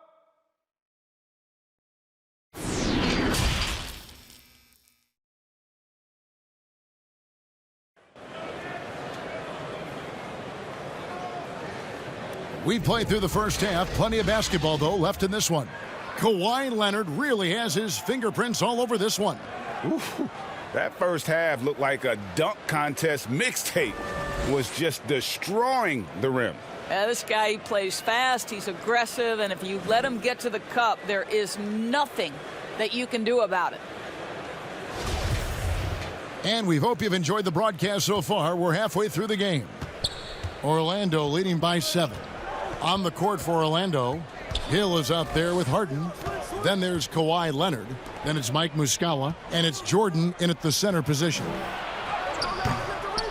We played through the first half. Plenty of basketball, though, left in this one. Kawhi Leonard really has his fingerprints all over this one. Oof. That first half looked like a dunk contest mixtape. Was just destroying the rim. This guy, he plays fast, he's aggressive, and if you let him get to the cup, there is nothing that you can do about it. And we hope you've enjoyed the broadcast so far. We're halfway through the game. Orlando leading by 7. On the court for Orlando, Hill is out there with Harden. Then there's Kawhi Leonard. Then it's Mike Muscala. And it's Jordan in at the center position.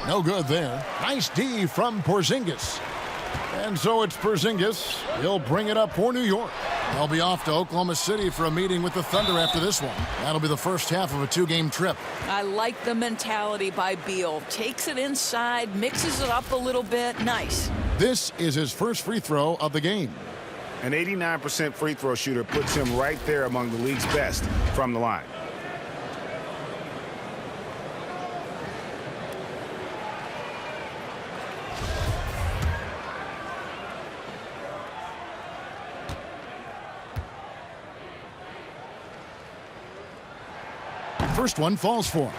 No good there. Nice D from Porzingis. And so it's Porzingis. He'll bring it up for New York. They'll be off to Oklahoma City for a meeting with the Thunder after this one. That'll be the first half of a 2-game trip. I like the mentality by Beal. Takes it inside, mixes it up a little bit. Nice. This is his first free throw of the game. An 89% free throw shooter puts him right there among the league's best from the line. First one falls for him.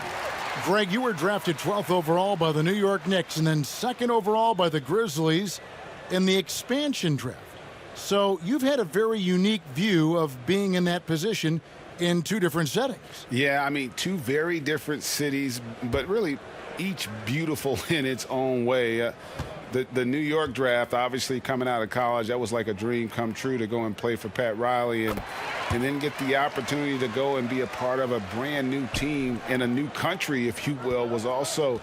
Greg, you were drafted 12th overall by the New York Knicks and then 2nd overall by the Grizzlies in the expansion draft. So you've had a very unique view of being in that position in 2 different settings. Yeah, I mean, 2 very different cities, but really each beautiful in its own way. The New York draft, obviously coming out of college, that was like a dream come true to go and play for Pat Riley and then get the opportunity to go and be a part of a brand new team in a new country, if you will, was also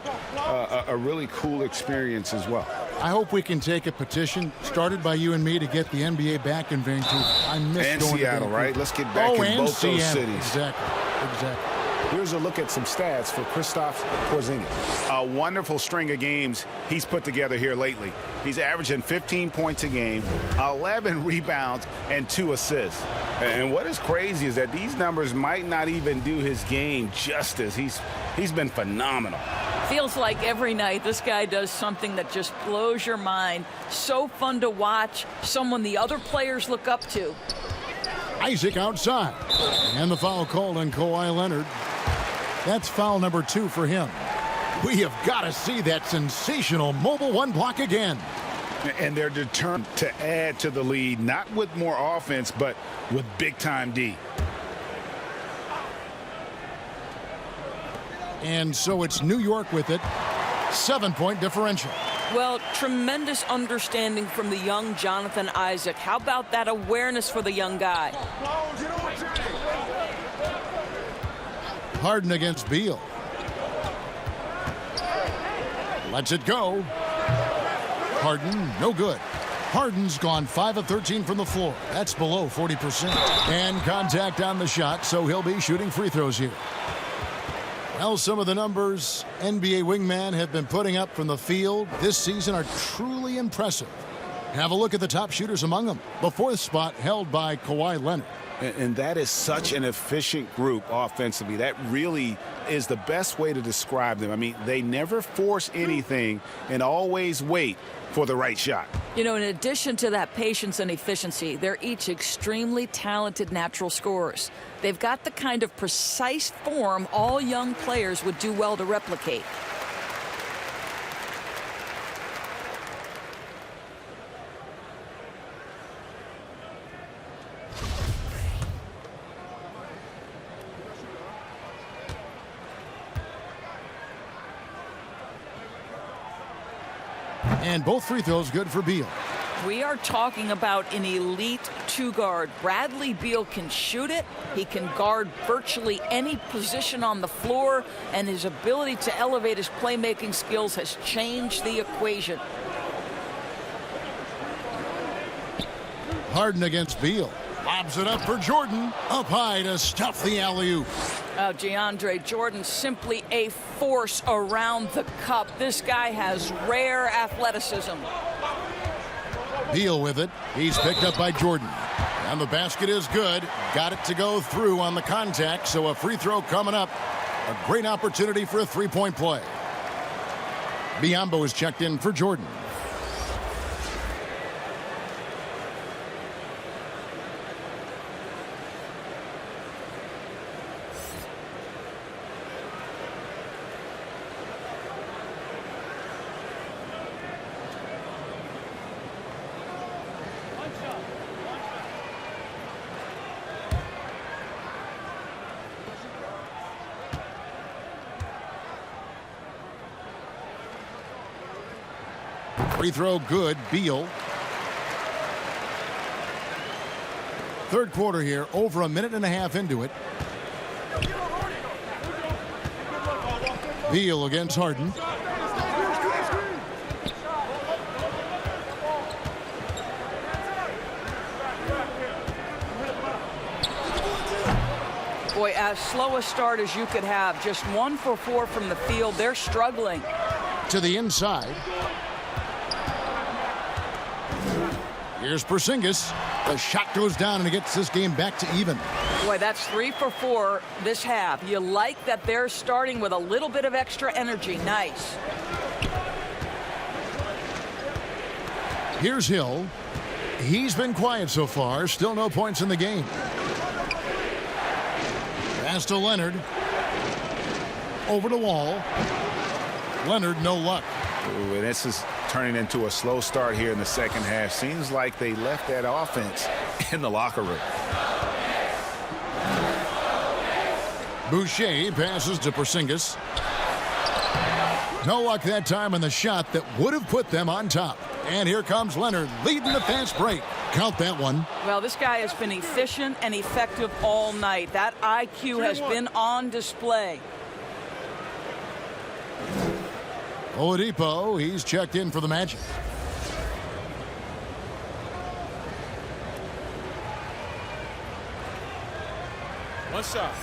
a really cool experience as well. I hope we can take a petition started by you and me to get the NBA back in Vancouver. I miss and going Seattle, to Vancouver. right? Let's get back in both Seattle. those cities. Exactly. Here's a look at some stats for Kristaps Porzingis. A wonderful string of games he's put together here lately. He's averaging 15 points a game, 11 rebounds, and 2 assists. And what is crazy is that these numbers might not even do his game justice. He's been phenomenal. Feels like every night this guy does something that just blows your mind. So fun to watch, someone the other players look up to. Isaac outside. And the foul called on Kawhi Leonard. That's foul number 2 for him. We have got to see that sensational mobile one block again. And they're determined to add to the lead, not with more offense, but with big-time D. And so it's New York with it. 7-point differential. Well, tremendous understanding from the young Jonathan Isaac. How about that awareness for the young guy? Harden against Beal. Lets it go. Harden, no good. Harden's gone 5 of 13 from the floor. That's below 40%. And contact on the shot, so he'll be shooting free throws here. Well, some of the numbers NBA wingmen have been putting up from the field this season are truly impressive. Have a look at the top shooters among them. The 4th spot held by Kawhi Leonard. And that is such an efficient group offensively. That really is the best way to describe them. I mean, they never force anything and always wait for the right shot. You know, in addition to that patience and efficiency, they're each extremely talented natural scorers. They've got the kind of precise form all young players would do well to replicate. And both free throws good for Beal. We are talking about an elite 2-guard. Bradley Beal can shoot it. He can guard virtually any position on the floor, and his ability to elevate his playmaking skills has changed the equation. Harden against Beal. Lobs it up for Jordan. Up high to stuff the alley-oop. DeAndre Jordan, simply a force around the cup. This guy has rare athleticism. Beal with it. He's picked up by Jordan. And the basket is good. Got it to go through on the contact, so a free throw coming up. A great opportunity for a 3-point play. Biyombo is checked in for Jordan. Free throw good, Beal. Third quarter here, over a minute and a half into it. Beal against Harden. Boy, as slow a start as you could have. Just 1 for 4 from the field. They're struggling. To the inside. Here's Porzingis. The shot goes down and it gets this game back to even. Boy, that's 3 for 4 this half. You like that they're starting with a little bit of extra energy. Nice. Here's Hill. He's been quiet so far. Still no points in the game. Pass to Leonard. Over to Wall. Leonard, no luck. Ooh, and this is turning into a slow start here in the second half. Seems like they left that offense in the locker room. Boucher passes to Porzingis. No luck that time on the shot that would have put them on top. And here comes Leonard leading the fast break. Count that one. Well, this guy has been efficient and effective all night. That IQ has been on display. Oladipo, he's checked in for the Magic. One shot.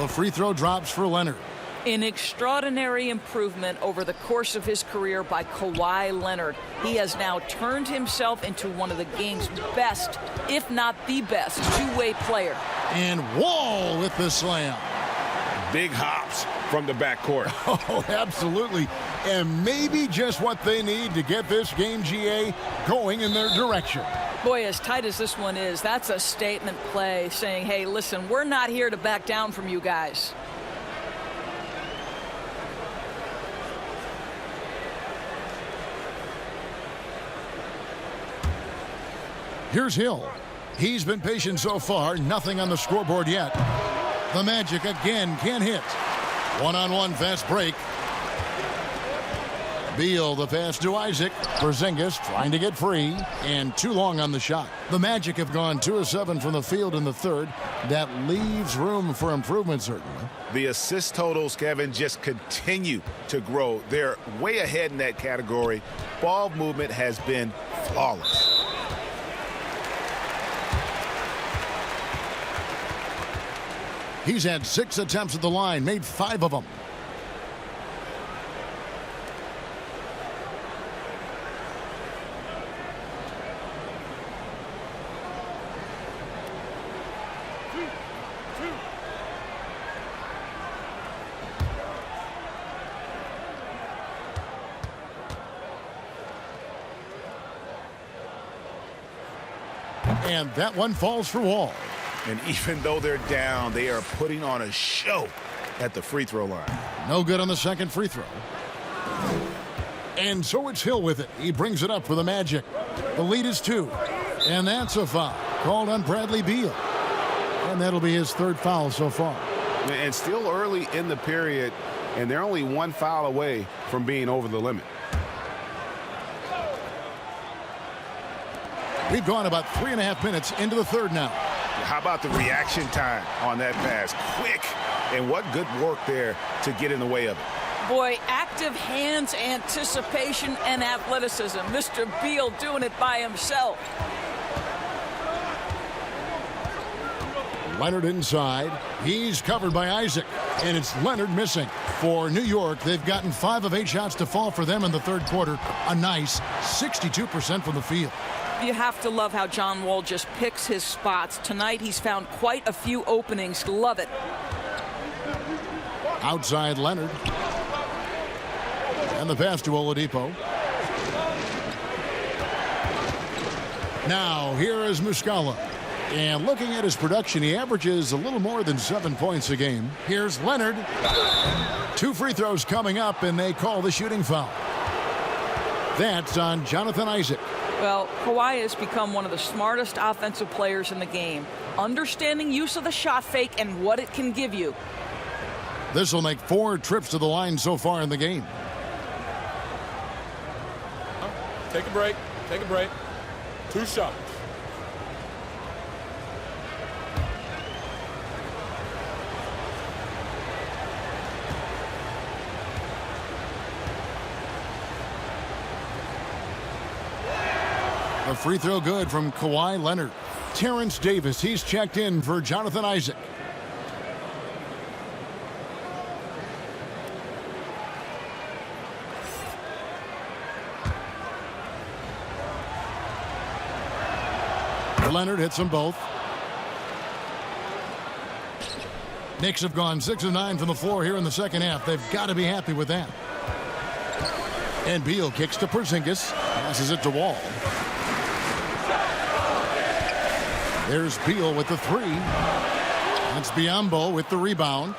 The free throw drops for Leonard. An extraordinary improvement over the course of his career by Kawhi Leonard. He has now turned himself into one of the game's best, if not the best, two-way player. And Wall with the slam. Big hops from the backcourt. Oh, absolutely. And maybe just what they need to get this game, GA, going in their direction. Boy, as tight as this one is, that's a statement play saying, hey, listen, we're not here to back down from you guys. Here's Hill. He's been patient so far. Nothing on the scoreboard yet. The Magic again can't hit. One-on-one fast break. Beal, the pass to Isaac. Porzingis trying to get free. And too long on the shot. The Magic have gone 2 of 7 from the field in the third. That leaves room for improvement, certainly. The assist totals, Kevin, just continue to grow. They're way ahead in that category. Ball movement has been flawless. He's had 6 attempts at the line, made 5 of them. And that one falls for Wall. And even though they're down, they are putting on a show at the free throw line. No good on the second free throw. And so it's Hill with it. He brings it up for the Magic. The lead is 2. And that's a foul called on Bradley Beal. And that'll be his 3rd foul so far. And still early in the period, and they're only 1 foul away from being over the limit. We've gone about 3.5 minutes into the third now. How about the reaction time on that pass? Quick, and what good work there to get in the way of it. Boy, active hands, anticipation, and athleticism. Mr. Beal doing it by himself. Leonard inside. He's covered by Isaac. And it's Leonard missing. For New York, they've gotten 5 of 8 shots to fall for them in the third quarter. A nice 62% from the field. You have to love how John Wall just picks his spots. Tonight, he's found quite a few openings. Love it. Outside Leonard. And the pass to Oladipo. Now, here is Muscala. And looking at his production, he averages a little more than 7 points a game. Here's Leonard. 2 free throws coming up, and they call the shooting foul. That's on Jonathan Isaac. Well, Kawhi has become one of the smartest offensive players in the game, understanding use of the shot fake and what it can give you. This will make 4 trips to the line so far in the game. Take a break. Take a break. 2 shots. A free throw good from Kawhi Leonard. Terrence Davis, he's checked in for Jonathan Isaac. Leonard hits them both. Knicks have gone 6 of 9 from the floor here in the second half. They've got to be happy with that. And Beal kicks to Porzingis. Passes it to Wall. There's Beal with the 3. That's Biyombo with the rebound.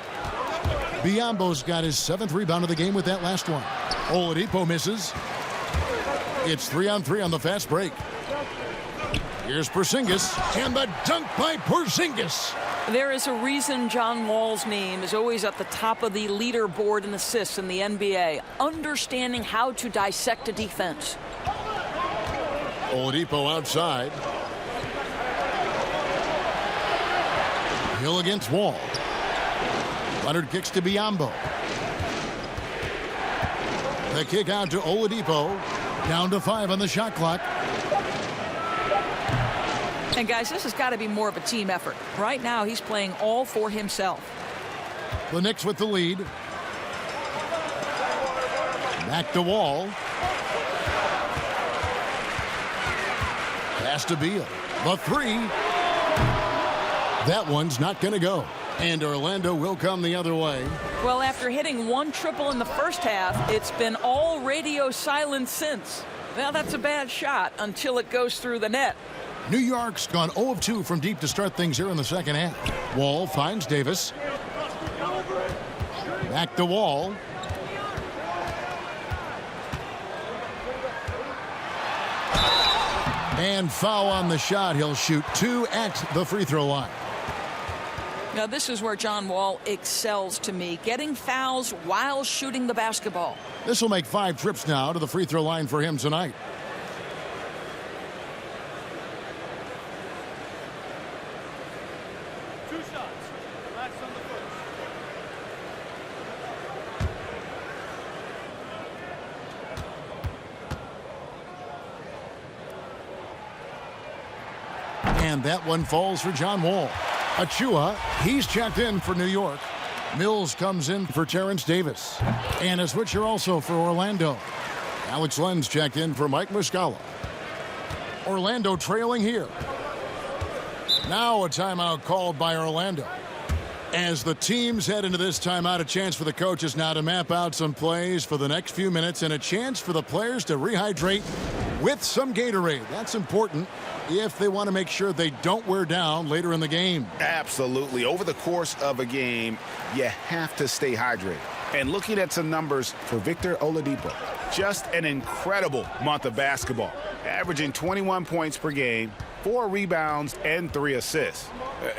Biyombo's got his 7th rebound of the game with that last one. Oladipo misses. It's 3-on-3 on the fast break. Here's Porzingis, and the dunk by Porzingis. There is a reason John Wall's name is always at the top of the leaderboard in assists in the NBA, understanding how to dissect a defense. Oladipo outside. Hill against Wall. Leonard kicks to Biyombo. The kick out to Oladipo. Down to 5 on the shot clock. And guys, this has got to be more of a team effort. Right now, he's playing all for himself. The Knicks with the lead. Back to Wall. Pass to Beal. The three. That one's not going to go. And Orlando will come the other way. Well, after hitting one triple in the first half, it's been all radio silence since. Well, that's a bad shot until it goes through the net. New York's gone 0 of 2 from deep to start things here in the second half. Wall finds Davis. Back to Wall. And foul on the shot. He'll shoot 2 at the free throw line. Now, this is where John Wall excels to me, getting fouls while shooting the basketball. This will make 5 trips now to the free throw line for him tonight. And that one falls for John Wall. Achua, he's checked in for New York. Mills comes in for Terrence Davis. And a switcher also for Orlando. Alex Len's checked in for Mike Muscala. Orlando trailing here. Now a timeout called by Orlando. As the teams head into this timeout, a chance for the coaches now to map out some plays for the next few minutes and a chance for the players to rehydrate with some Gatorade. That's important if they want to make sure they don't wear down later in the game. Absolutely. Over the course of a game, you have to stay hydrated. And looking at some numbers for Victor Oladipo, just an incredible month of basketball, averaging 21 points per game, 4 rebounds, and 3 assists.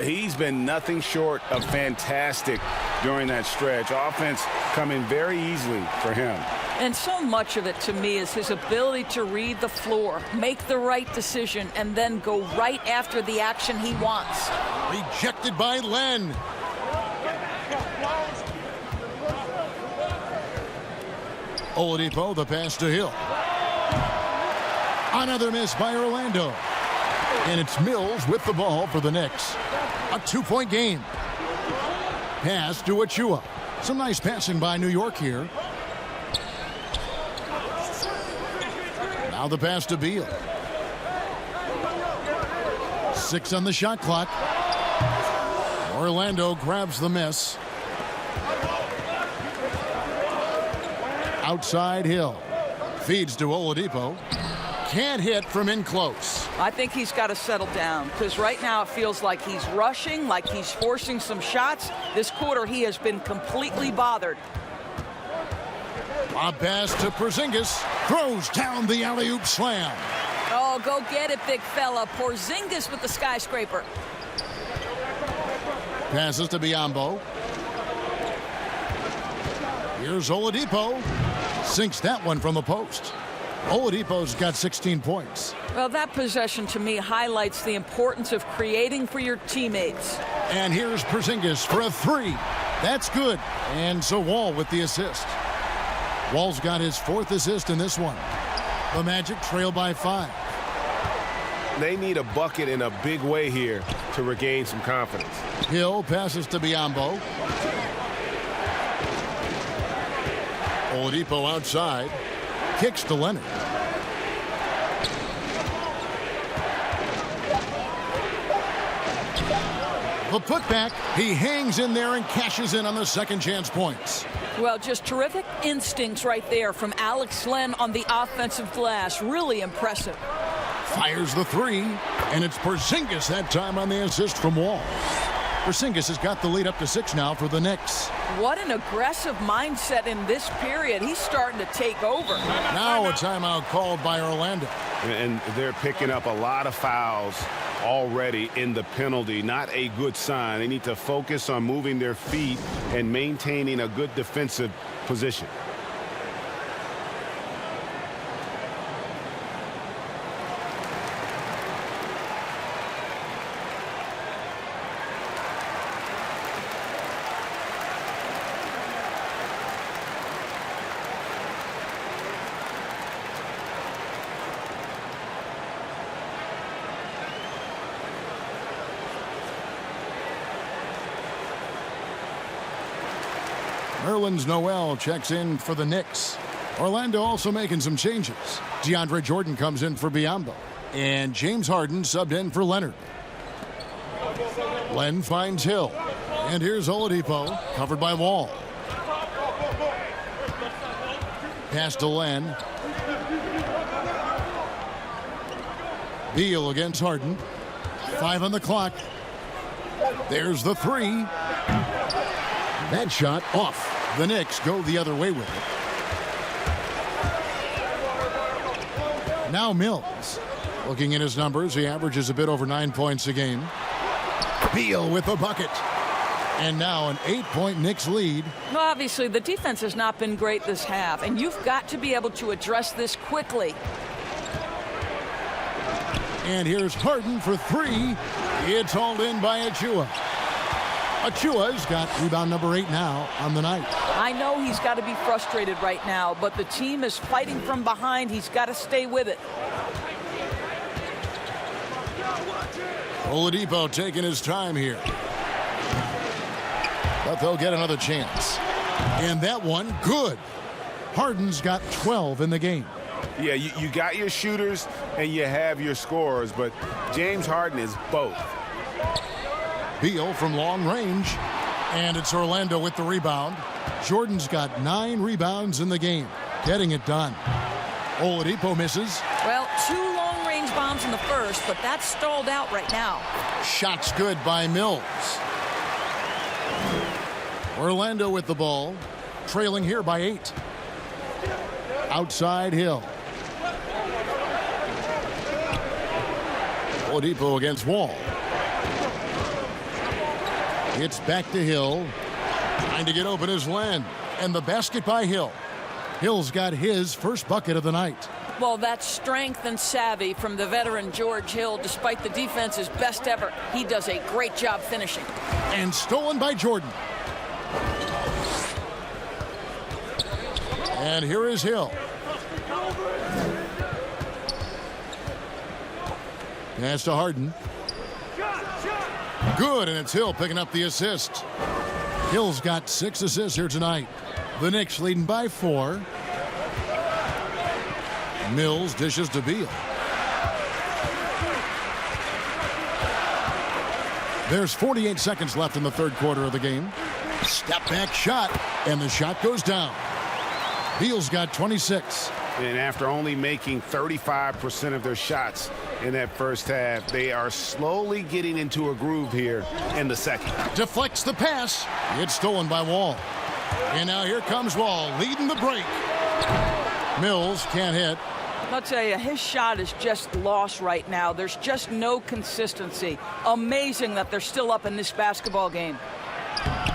He's been nothing short of fantastic during that stretch. Offense coming very easily for him. And so much of it, to me, is his ability to read the floor, make the right decision, and then go right after the action he wants. Rejected by Len. Oladipo, the pass to Hill. Another miss by Orlando. And it's Mills with the ball for the Knicks. A 2-point game. Pass to Achua. Some nice passing by New York here. Now the pass to Beal. 6 on the shot clock. Orlando grabs the miss. Outside Hill. Feeds to Oladipo. Can't hit from in close. I think he's got to settle down because right now it feels like he's rushing, like he's forcing some shots. This quarter he has been completely bothered. Lob pass to Porzingis. Throws down the alley-oop slam. Oh, go get it, big fella. Porzingis with the skyscraper. Passes to Biyombo. Here's Oladipo. Sinks that one from the post. Oladipo's got 16 points. Well, that possession to me highlights the importance of creating for your teammates. And here's Porzingis for a 3. That's good. And so Wall with the assist. Wall's got his 4th assist in this one. The Magic trail by 5. They need a bucket in a big way here to regain some confidence. Hill passes to Biyombo. Oladipo outside. Kicks to Leonard. The putback. He hangs in there and cashes in on the second chance points. Well, just terrific instincts right there from Alex Len on the offensive glass. Really impressive. Fires the 3, and it's Porzingis that time on the assist from Wall. Porzingis has got the lead up to 6 now for the Knicks. What an aggressive mindset in this period. He's starting to take over. Now a timeout called by Orlando. And they're picking up a lot of fouls already in the penalty. Not a good sign. They need to focus on moving their feet and maintaining a good defensive position. Nerlens Noel checks in for the Knicks. Orlando also making some changes. DeAndre Jordan comes in for Biyombo. And James Harden subbed in for Leonard. Len finds Hill. And here's Oladipo, covered by Wall. Pass to Len. Beal against Harden. 5 on the clock. There's the three. That shot off. The Knicks go the other way with it. Now Mills. Looking at his numbers, he averages a bit over 9 points a game. Beal with the bucket. And now an 8-point Knicks lead. Well, obviously, the defense has not been great this half, and you've got to be able to address this quickly. And here's Harden for three. It's hauled in by Achua. Achua's got rebound number 8 now on the night. I know he's got to be frustrated right now, but the team is fighting from behind. He's got to stay with it. Oladipo taking his time here. But they'll get another chance. And that one, good. Harden's got 12 in the game. Yeah, you got your shooters and you have your scorers, but James Harden is both. Beal from long range. And it's Orlando with the rebound. Jordan's got 9 rebounds in the game. Getting it done. Oladipo misses. Well, 2 long-range bombs in the first, but that's stalled out right now. Shot's good by Mills. Orlando with the ball. Trailing here by 8. Outside Hill. Oladipo against Wall. It's back to Hill. Trying to get open is Len. And the basket by Hill. Hill's got his first bucket of the night. Well, that's strength and savvy from the veteran George Hill. Despite the defense's best effort, he does a great job finishing. And stolen by Jordan. And here is Hill. Pass to Harden. Good, and it's Hill picking up the assist. Hill's got 6 assists here tonight. The Knicks leading by 4. Mills dishes to Beal. There's 48 seconds left in the third quarter of the game. Step back shot, and the shot goes down. Beal's got 26. And after only making 35% of their shots in that first half, they are slowly getting into a groove here in the second. Deflects the pass. It's stolen by Wall. And now here comes Wall leading the break. Mills can't hit. I'll tell you, his shot is just lost right now. There's just no consistency. Amazing that they're still up in this basketball game.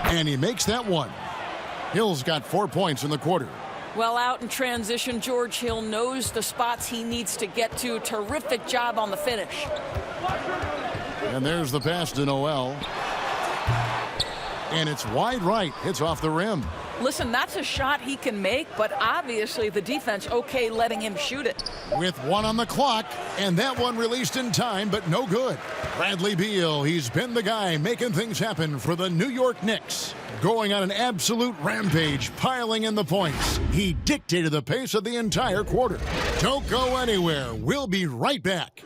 And he makes that one. Hill's got 4 points in the quarter. Well, out in transition, George Hill knows the spots he needs to get to. Terrific job on the finish. And there's the pass to Noel. And it's wide right. Hits off the rim. Listen, that's a shot he can make, but obviously the defense okay letting him shoot it. With 1 on the clock, and that one released in time, but no good. Bradley Beal, he's been the guy making things happen for the New York Knicks. Going on an absolute rampage, piling in the points. He dictated the pace of the entire quarter. Don't go anywhere. We'll be right back.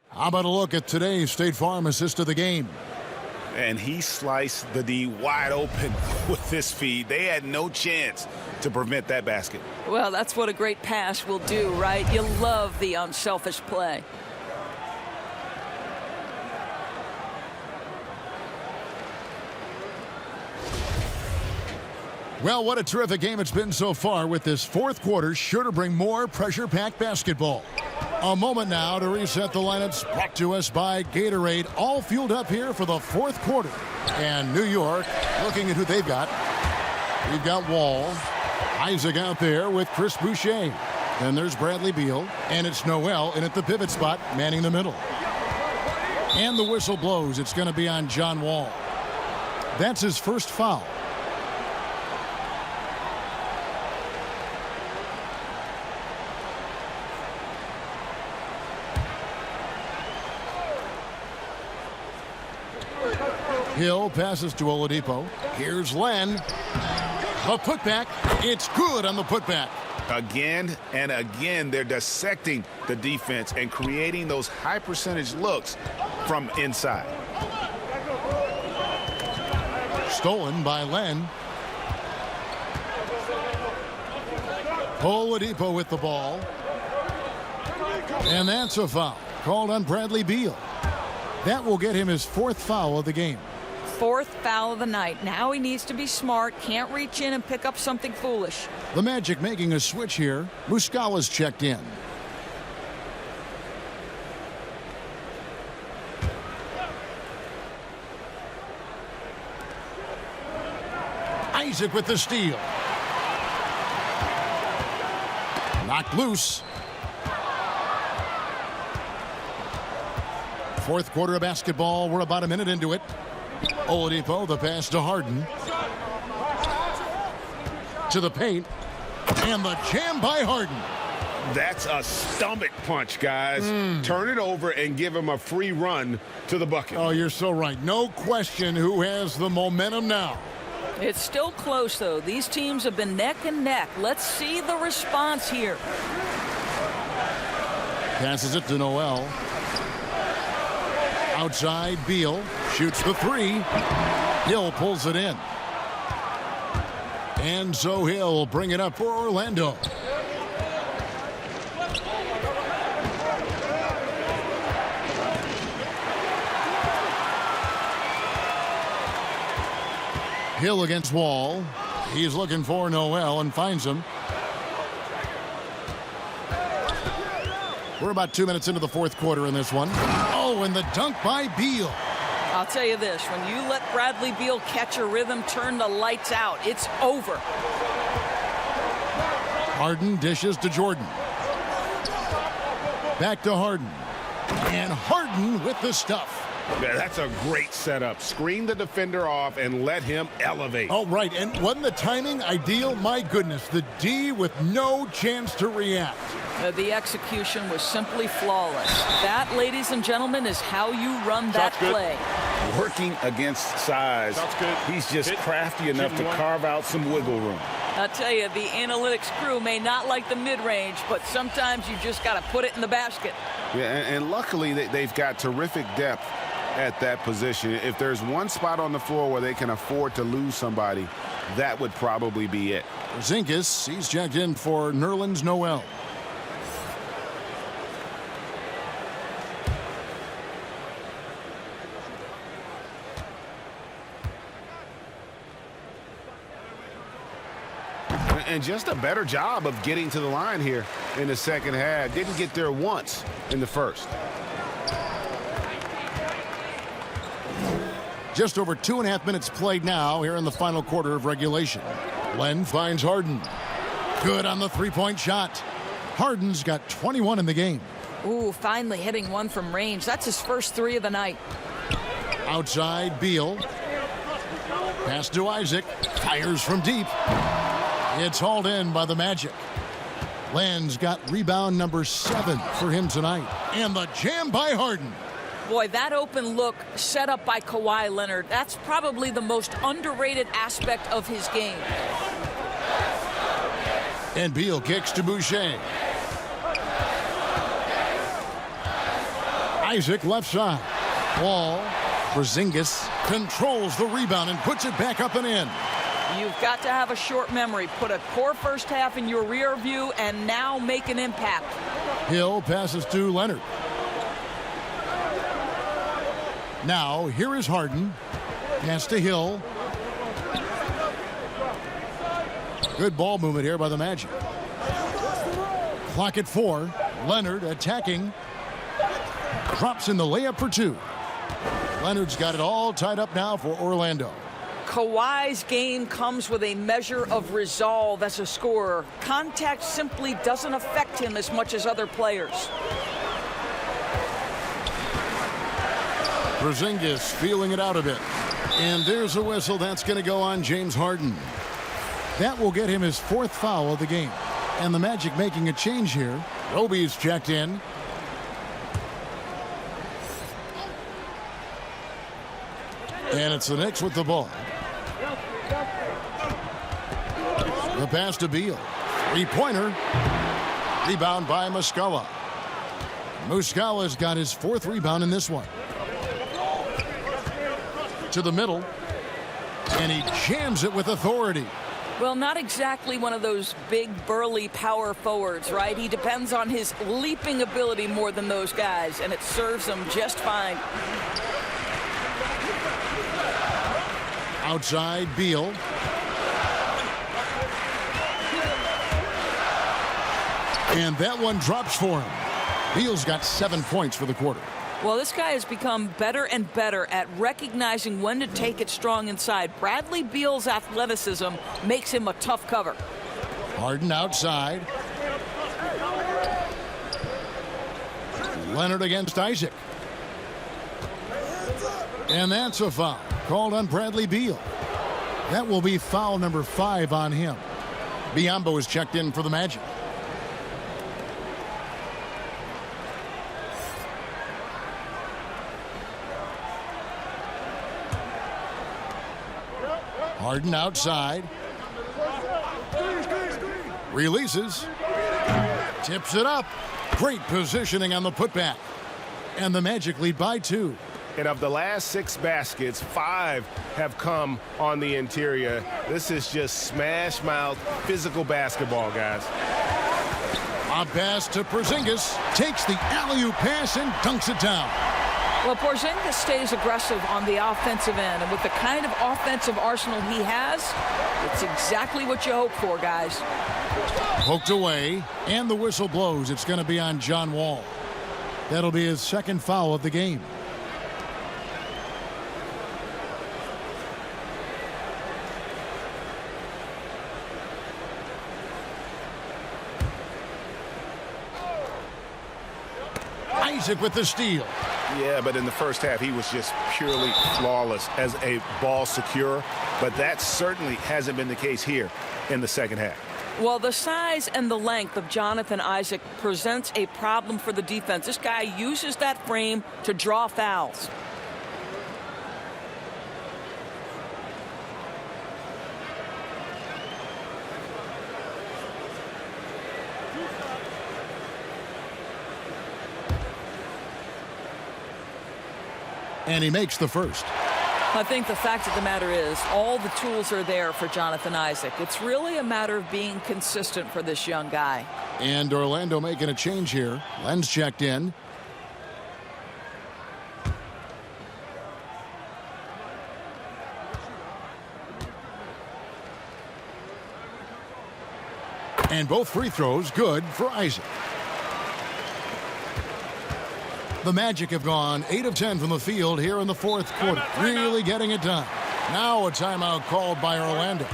How about a look at today's State Farm assist of the game? And he sliced the D wide open with this feed. They had no chance to prevent that basket. Well, that's what a great pass will do, right? You love the unselfish play. Well, what a terrific game it's been so far, with this fourth quarter sure to bring more pressure-packed basketball. A moment now to reset the lineups, brought to us by Gatorade, all fueled up here for the fourth quarter. And New York, looking at who they've got. We've got Wall, Isaac out there with Chris Boucher. Then there's Bradley Beal, and it's Noel in at the pivot spot, manning the middle. And the whistle blows. It's going to be on John Wall. That's his first foul. Hill passes to Oladipo. Here's Len. A putback. It's good on the putback. Again and again, they're dissecting the defense and creating those high percentage looks from inside. Stolen by Len. Oladipo with the ball. And that's a foul called on Bradley Beal. That will get him his fourth foul of the game. Fourth foul of the night. Now he needs to be smart. Can't reach in and pick up something foolish. The Magic making a switch here. Muscala's checked in. Isaac with the steal. Knocked loose. Fourth quarter of basketball. We're about a minute into it. Oladipo, the pass to Harden. To the paint. And the jam by Harden. That's a stomach punch, guys. Turn it over and give him a free run to the bucket. Oh, you're so right. No question who has the momentum now. It's still close, though. These teams have been neck and neck. Let's see the response here. Passes it to Noel. Outside, Beal shoots the three. Hill pulls it in. And so Hill bring it up for Orlando. Hill against Wall. He's looking for Noel and finds him. We're about 2 minutes into the fourth quarter in this one. Oh, and the dunk by Beal. I'll tell you this, when you let Bradley Beal catch a rhythm, turn the lights out, it's over. Harden dishes to Jordan. Back to Harden. And Harden with the stuff. Yeah, that's a great setup. Screen the defender off and let him elevate. Oh, right. And wasn't the timing ideal? My goodness, the D with no chance to react. The execution was simply flawless. That, ladies and gentlemen, is how you run that play. Working against size. He's just crafty enough to carve out some wiggle room. I'll tell you, the analytics crew may not like the mid-range, but sometimes you just got to put it in the basket. Yeah, and luckily they've got terrific depth at that position. If there's one spot on the floor where they can afford to lose somebody, that would probably be it. Porzingis, he's checked in for Nerlens Noel. And just a better job of getting to the line here in the second half. Didn't get there once in the first. Just over 2.5 minutes played now here in the final quarter of regulation. Len finds Harden. Good on the three-point shot. Harden's got 21 in the game. Ooh, finally hitting one from range. That's his first three of the night. Outside, Beal. Pass to Isaac. Fires from deep. It's hauled in by the Magic. Len's got rebound number 7 for him tonight. And the jam by Harden. Boy, that open look set up by Kawhi Leonard, that's probably the most underrated aspect of his game. And Beal kicks to Boucher. Isaac left side. Wall. Porzingis controls the rebound and puts it back up and in. You've got to have a short memory. Put a core first half in your rear view and now make an impact. Hill passes to Leonard. Now, here is Harden. Pass to Hill. Good ball movement here by the Magic. Clock at 4. Leonard attacking. Drops in the layup for 2. Leonard's got it all tied up now for Orlando. Kawhi's game comes with a measure of resolve as a scorer. Contact simply doesn't affect him as much as other players. Porzingis feeling it out a bit. And there's a whistle. That's going to go on James Harden. That will get him his 4th foul of the game. And the Magic making a change here. Roby's checked in. And it's the Knicks with the ball. The pass to Beal. 3-pointer. Rebound by Muscala. Muscala's got his 4th rebound in this one. To the middle. And he jams it with authority. Well, not exactly one of those big, burly power forwards, right? He depends on his leaping ability more than those guys, and it serves him just fine. Outside, Beal. And that one drops for him. Beal's got 7 points for the quarter. Well, this guy has become better and better at recognizing when to take it strong inside. Bradley Beal's athleticism makes him a tough cover. Harden outside. Leonard against Isaac. And that's a foul called on Bradley Beal. That will be foul number 5 on him. Biyombo is checked in for the Magic. Harden outside. Releases. Tips it up. Great positioning on the putback. And the Magic lead by 2. And of the last 6 baskets, 5 have come on the interior. This is just smash mouth physical basketball, guys. A pass to Porzingis. Takes the alley-oop pass and dunks it down. Well, Porzingis stays aggressive on the offensive end, and with the kind of offensive arsenal he has, it's exactly what you hope for, guys. Poked away, and the whistle blows. It's going to be on John Wall. That'll be his 2nd foul of the game. Isaac with the steal. Yeah, but in the first half, he was just purely flawless as a ball securer. But that certainly hasn't been the case here in the second half. Well, the size and the length of Jonathan Isaac presents a problem for the defense. This guy uses that frame to draw fouls. And he makes the first. I think the fact of the matter is all the tools are there for Jonathan Isaac. It's really a matter of being consistent for this young guy. And Orlando making a change here. Len's checked in. And both free throws good for Isaac. The Magic have gone 8 of 10 from the field here in the 4th quarter. Really getting it done. Now a timeout called by Orlando.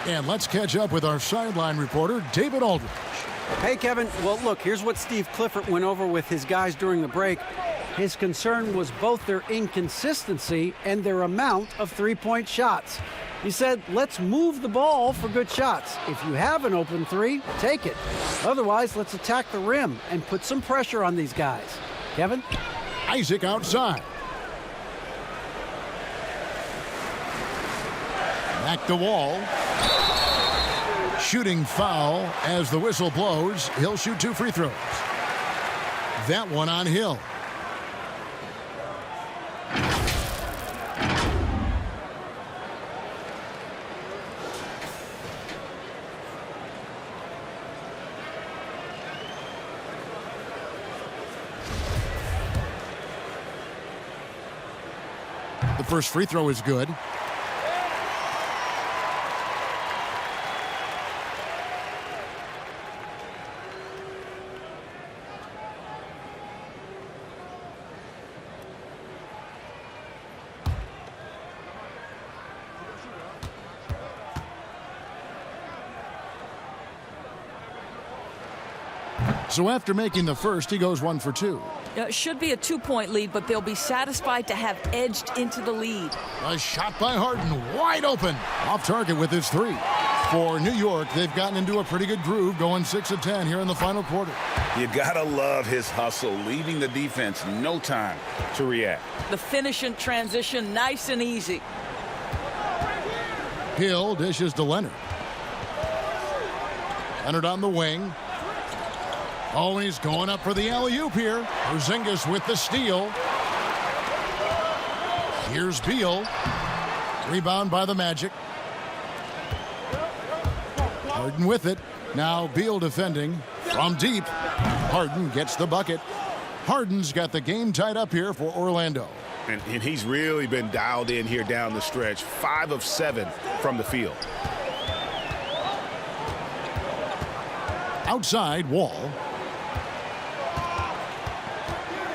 And let's catch up with our sideline reporter, David Aldridge. Hey, Kevin. Well, look, here's what Steve Clifford went over with his guys during the break. His concern was both their inconsistency and their amount of three-point shots. He said, let's move the ball for good shots. If you have an open 3, take it. Otherwise, let's attack the rim and put some pressure on these guys. Kevin? Isaac outside. Back to Wall. Shooting foul as the whistle blows. He'll shoot 2 free throws. That one on Hill. The first free throw is good. So after making the first, he goes 1 for 2. Should be a 2-point lead, but they'll be satisfied to have edged into the lead. A shot by Harden, wide open. Off target with his 3. For New York, they've gotten into a pretty good groove, going 6 of 10 here in the final quarter. You gotta love his hustle, leaving the defense no time to react. The finish in transition, nice and easy. Hill dishes to Leonard. Leonard on the wing. Oh, and he's going up for the alley-oop here. Porzingis with the steal. Here's Beal. Rebound by the Magic. Harden with it. Now Beal defending from deep. Harden gets the bucket. Harden's got the game tied up here for Orlando. And he's really been dialed in here down the stretch. 5 of 7 from the field. Outside, Wall.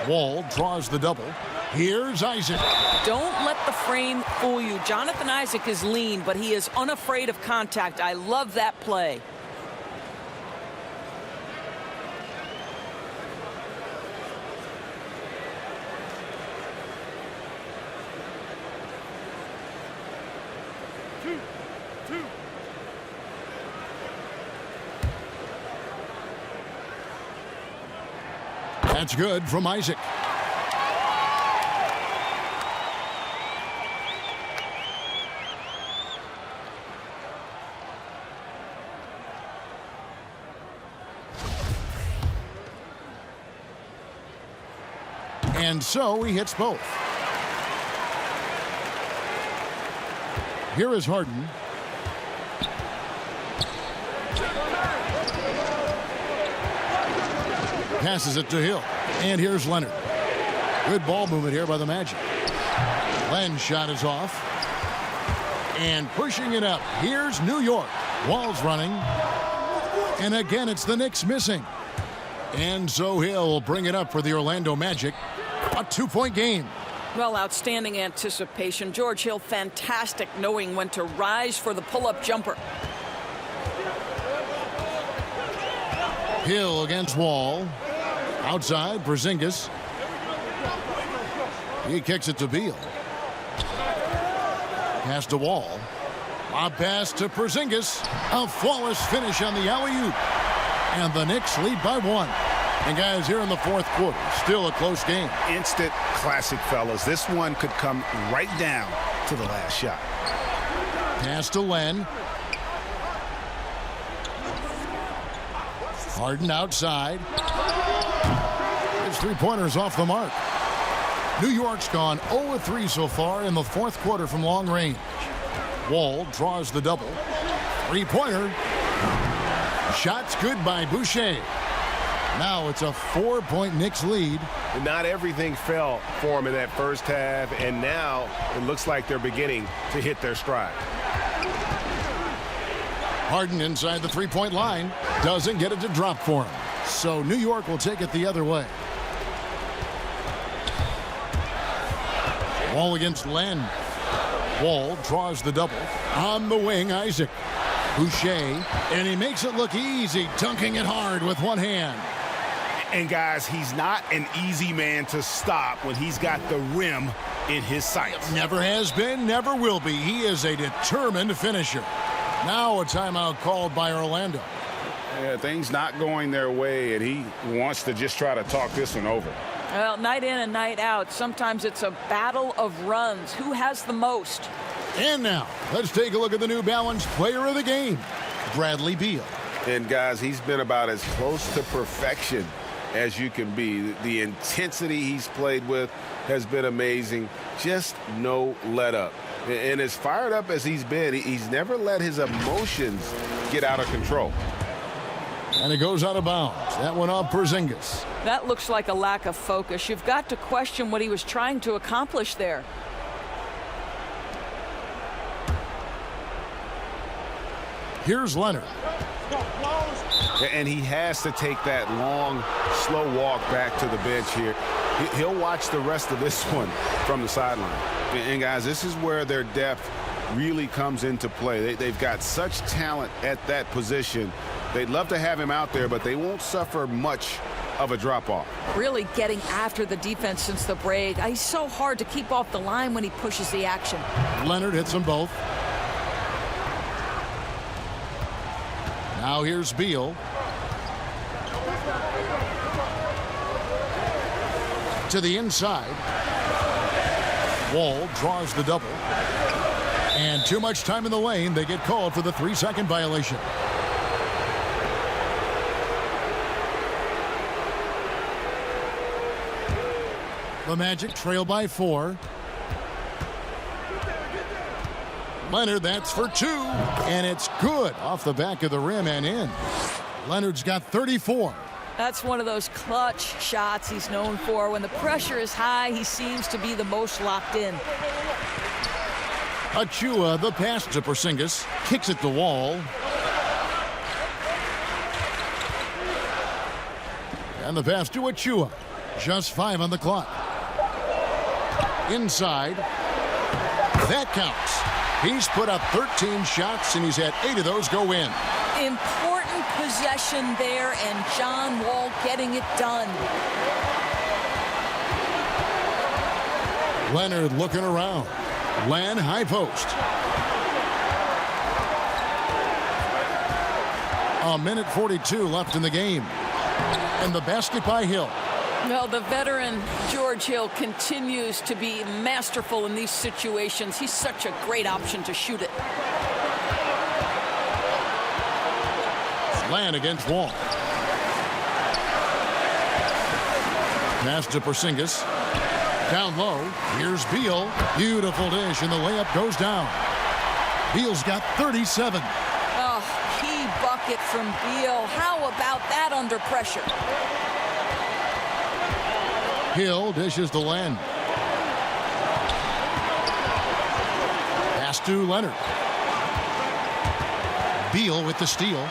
Wall draws the double. Here's Isaac. Don't let the frame fool you. Jonathan Isaac is lean, but he is unafraid of contact. I love that play. That's good from Isaac. And so he hits both. Here is Harden. Passes it to Hill. And here's Leonard. Good ball movement here by the Magic. Len's shot is off. And pushing it up. Here's New York. Wall's running. And again, it's the Knicks missing. And so Hill will bring it up for the Orlando Magic. A 2-point game. Well, outstanding anticipation. George Hill, fantastic knowing when to rise for the pull-up jumper. Hill against Wall. Outside, Porzingis. He kicks it to Beal. Pass to Wall. A pass to Porzingis. A flawless finish on the alley-oop. And the Knicks lead by 1. And guys, here in the fourth quarter, still a close game. Instant classic, fellas. This one could come right down to the last shot. Pass to Len. Harden outside. His 3-pointers off the mark. New York's gone 0-3 so far in the fourth quarter from long range. Wall draws the double. 3-pointer. Shots good by Boucher. Now it's a 4-point Knicks lead. Not everything fell for him in that first half, and now it looks like they're beginning to hit their stride. Harden inside the 3-point line. Doesn't get it to drop for him. So New York will take it the other way. Wall against Len. Wall draws the double. On the wing, Isaac. Boucher, and he makes it look easy, dunking it hard with one hand. And guys, he's not an easy man to stop when he's got the rim in his sights. Never has been, never will be. He is a determined finisher. Now a timeout called by Orlando. Yeah, things not going their way, and he wants to just try to talk this one over. Well, night in and night out, sometimes it's a battle of runs. Who has the most? And now, let's take a look at the New Balance player of the game, Bradley Beal. And guys, he's been about as close to perfection as you can be. The intensity he's played with has been amazing. Just no let up. And as fired up as he's been, he's never let his emotions get out of control. And it goes out of bounds. That one off Porzingis. That looks like a lack of focus. You've got to question what he was trying to accomplish there. Here's Leonard. And he has to take that long, slow walk back to the bench here. He'll watch the rest of this one from the sideline. And guys, this is where their depth really comes into play. They've got such talent at that position They'd love to have him out there, but they won't suffer much of a drop-off. Really getting after the defense since the break. He's so hard to keep off the line when he pushes the action. Leonard hits them both. Now here's Beal. To the inside. Wall draws the double. And too much time in the lane. They get called for the 3-second violation. The Magic trail by 4. Leonard, that's for 2. And it's good off the back of the rim and in. Leonard's got 34. That's one of those clutch shots he's known for. When the pressure is high, he seems to be the most locked in. Achua, the pass to Porzingis, kicks at the wall. And the pass to Achua. Just 5 on the clock. Inside. That counts. He's put up 13 shots, and he's had 8 of those go in. Important possession there, and John Wall getting it done. Leonard looking around. Len, high post. A minute 42 left in the game. And the basket by Hill. Well, the veteran George Hill continues to be masterful in these situations. He's such a great option to shoot it. Len against Wall. Pass to Porzingis. Down low. Here's Beal. Beautiful dish, and the layup goes down. Beal's got 37. Oh, key bucket from Beal. How about that under pressure? Hill dishes to Len. Pass to Leonard. Beal with the steal.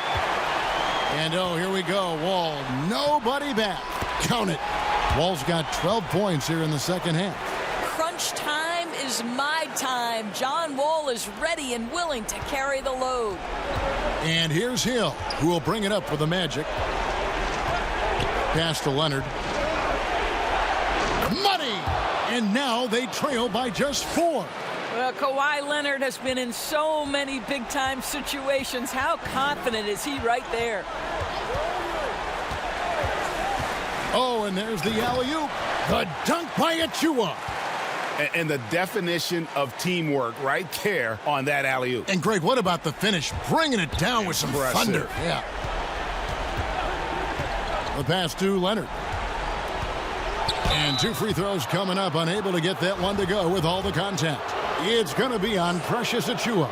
And oh, here we go. Wall, nobody back. Count it. Wall's got 12 points here in the second half. Crunch time is my time. John Wall is ready and willing to carry the load. And here's Hill, who will bring it up for the Magic. Pass to Leonard. Money! And now they trail by just 4. Well, Kawhi Leonard has been in so many big-time situations. How confident is he right there? Oh, and there's the alley-oop. The dunk by Achua. And the definition of teamwork right there on that alley-oop. And, Greg, what about the finish? Bringing it down with some thunder. Yeah. The pass to Leonard. And 2 free throws coming up. Unable to get that one to go with all the contact. It's going to be on Precious Achua.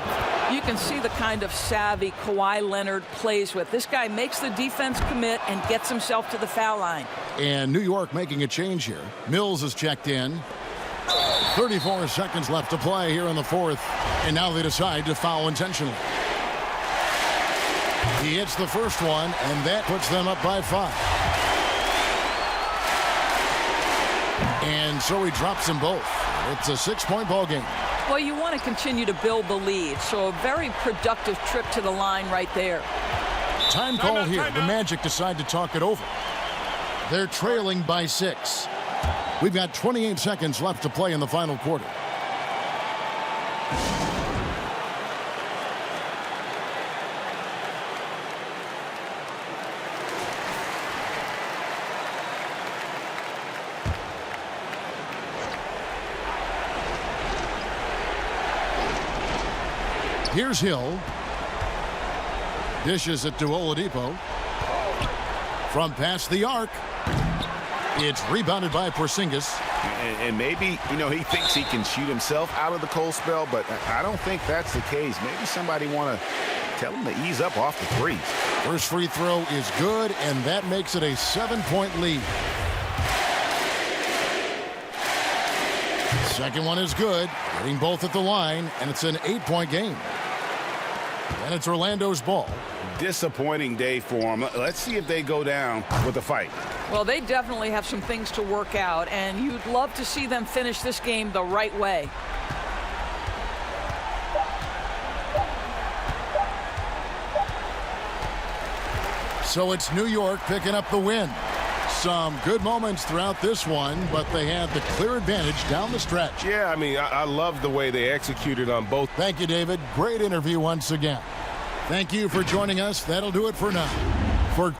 You can see the kind of savvy Kawhi Leonard plays with. This guy makes the defense commit and gets himself to the foul line. And New York making a change here. Mills is checked in. 34 seconds left to play here in the 4th. And now they decide to foul intentionally. He hits the first one, and that puts them up by 5. And so he drops them both. It's a 6-point ball game. Well, you want to continue to build the lead, so a very productive trip to the line right there. Time call here. The Magic decide to talk it over. They're trailing by 6. We've got 28 seconds left to play in the final quarter. Here's Hill. Dishes it to Oladipo. From past the arc. It's rebounded by Porzingis. And maybe, you know, he thinks he can shoot himself out of the cold spell, but I don't think that's the case. Maybe somebody want to tell him to ease up off the threes. First free throw is good, and that makes it a 7-point lead. Second one is good, hitting both at the line, and it's an 8-point game. And it's Orlando's ball. Disappointing day for them. Let's see if they go down with a fight. Well, they definitely have some things to work out, and you'd love to see them finish this game the right way. So it's New York picking up the win. Some good moments throughout this one, but they had the clear advantage down the stretch. Yeah, I mean, I love the way they executed on both. Thank you, David. Great interview once again. Thank you for joining us. That'll do it for now. For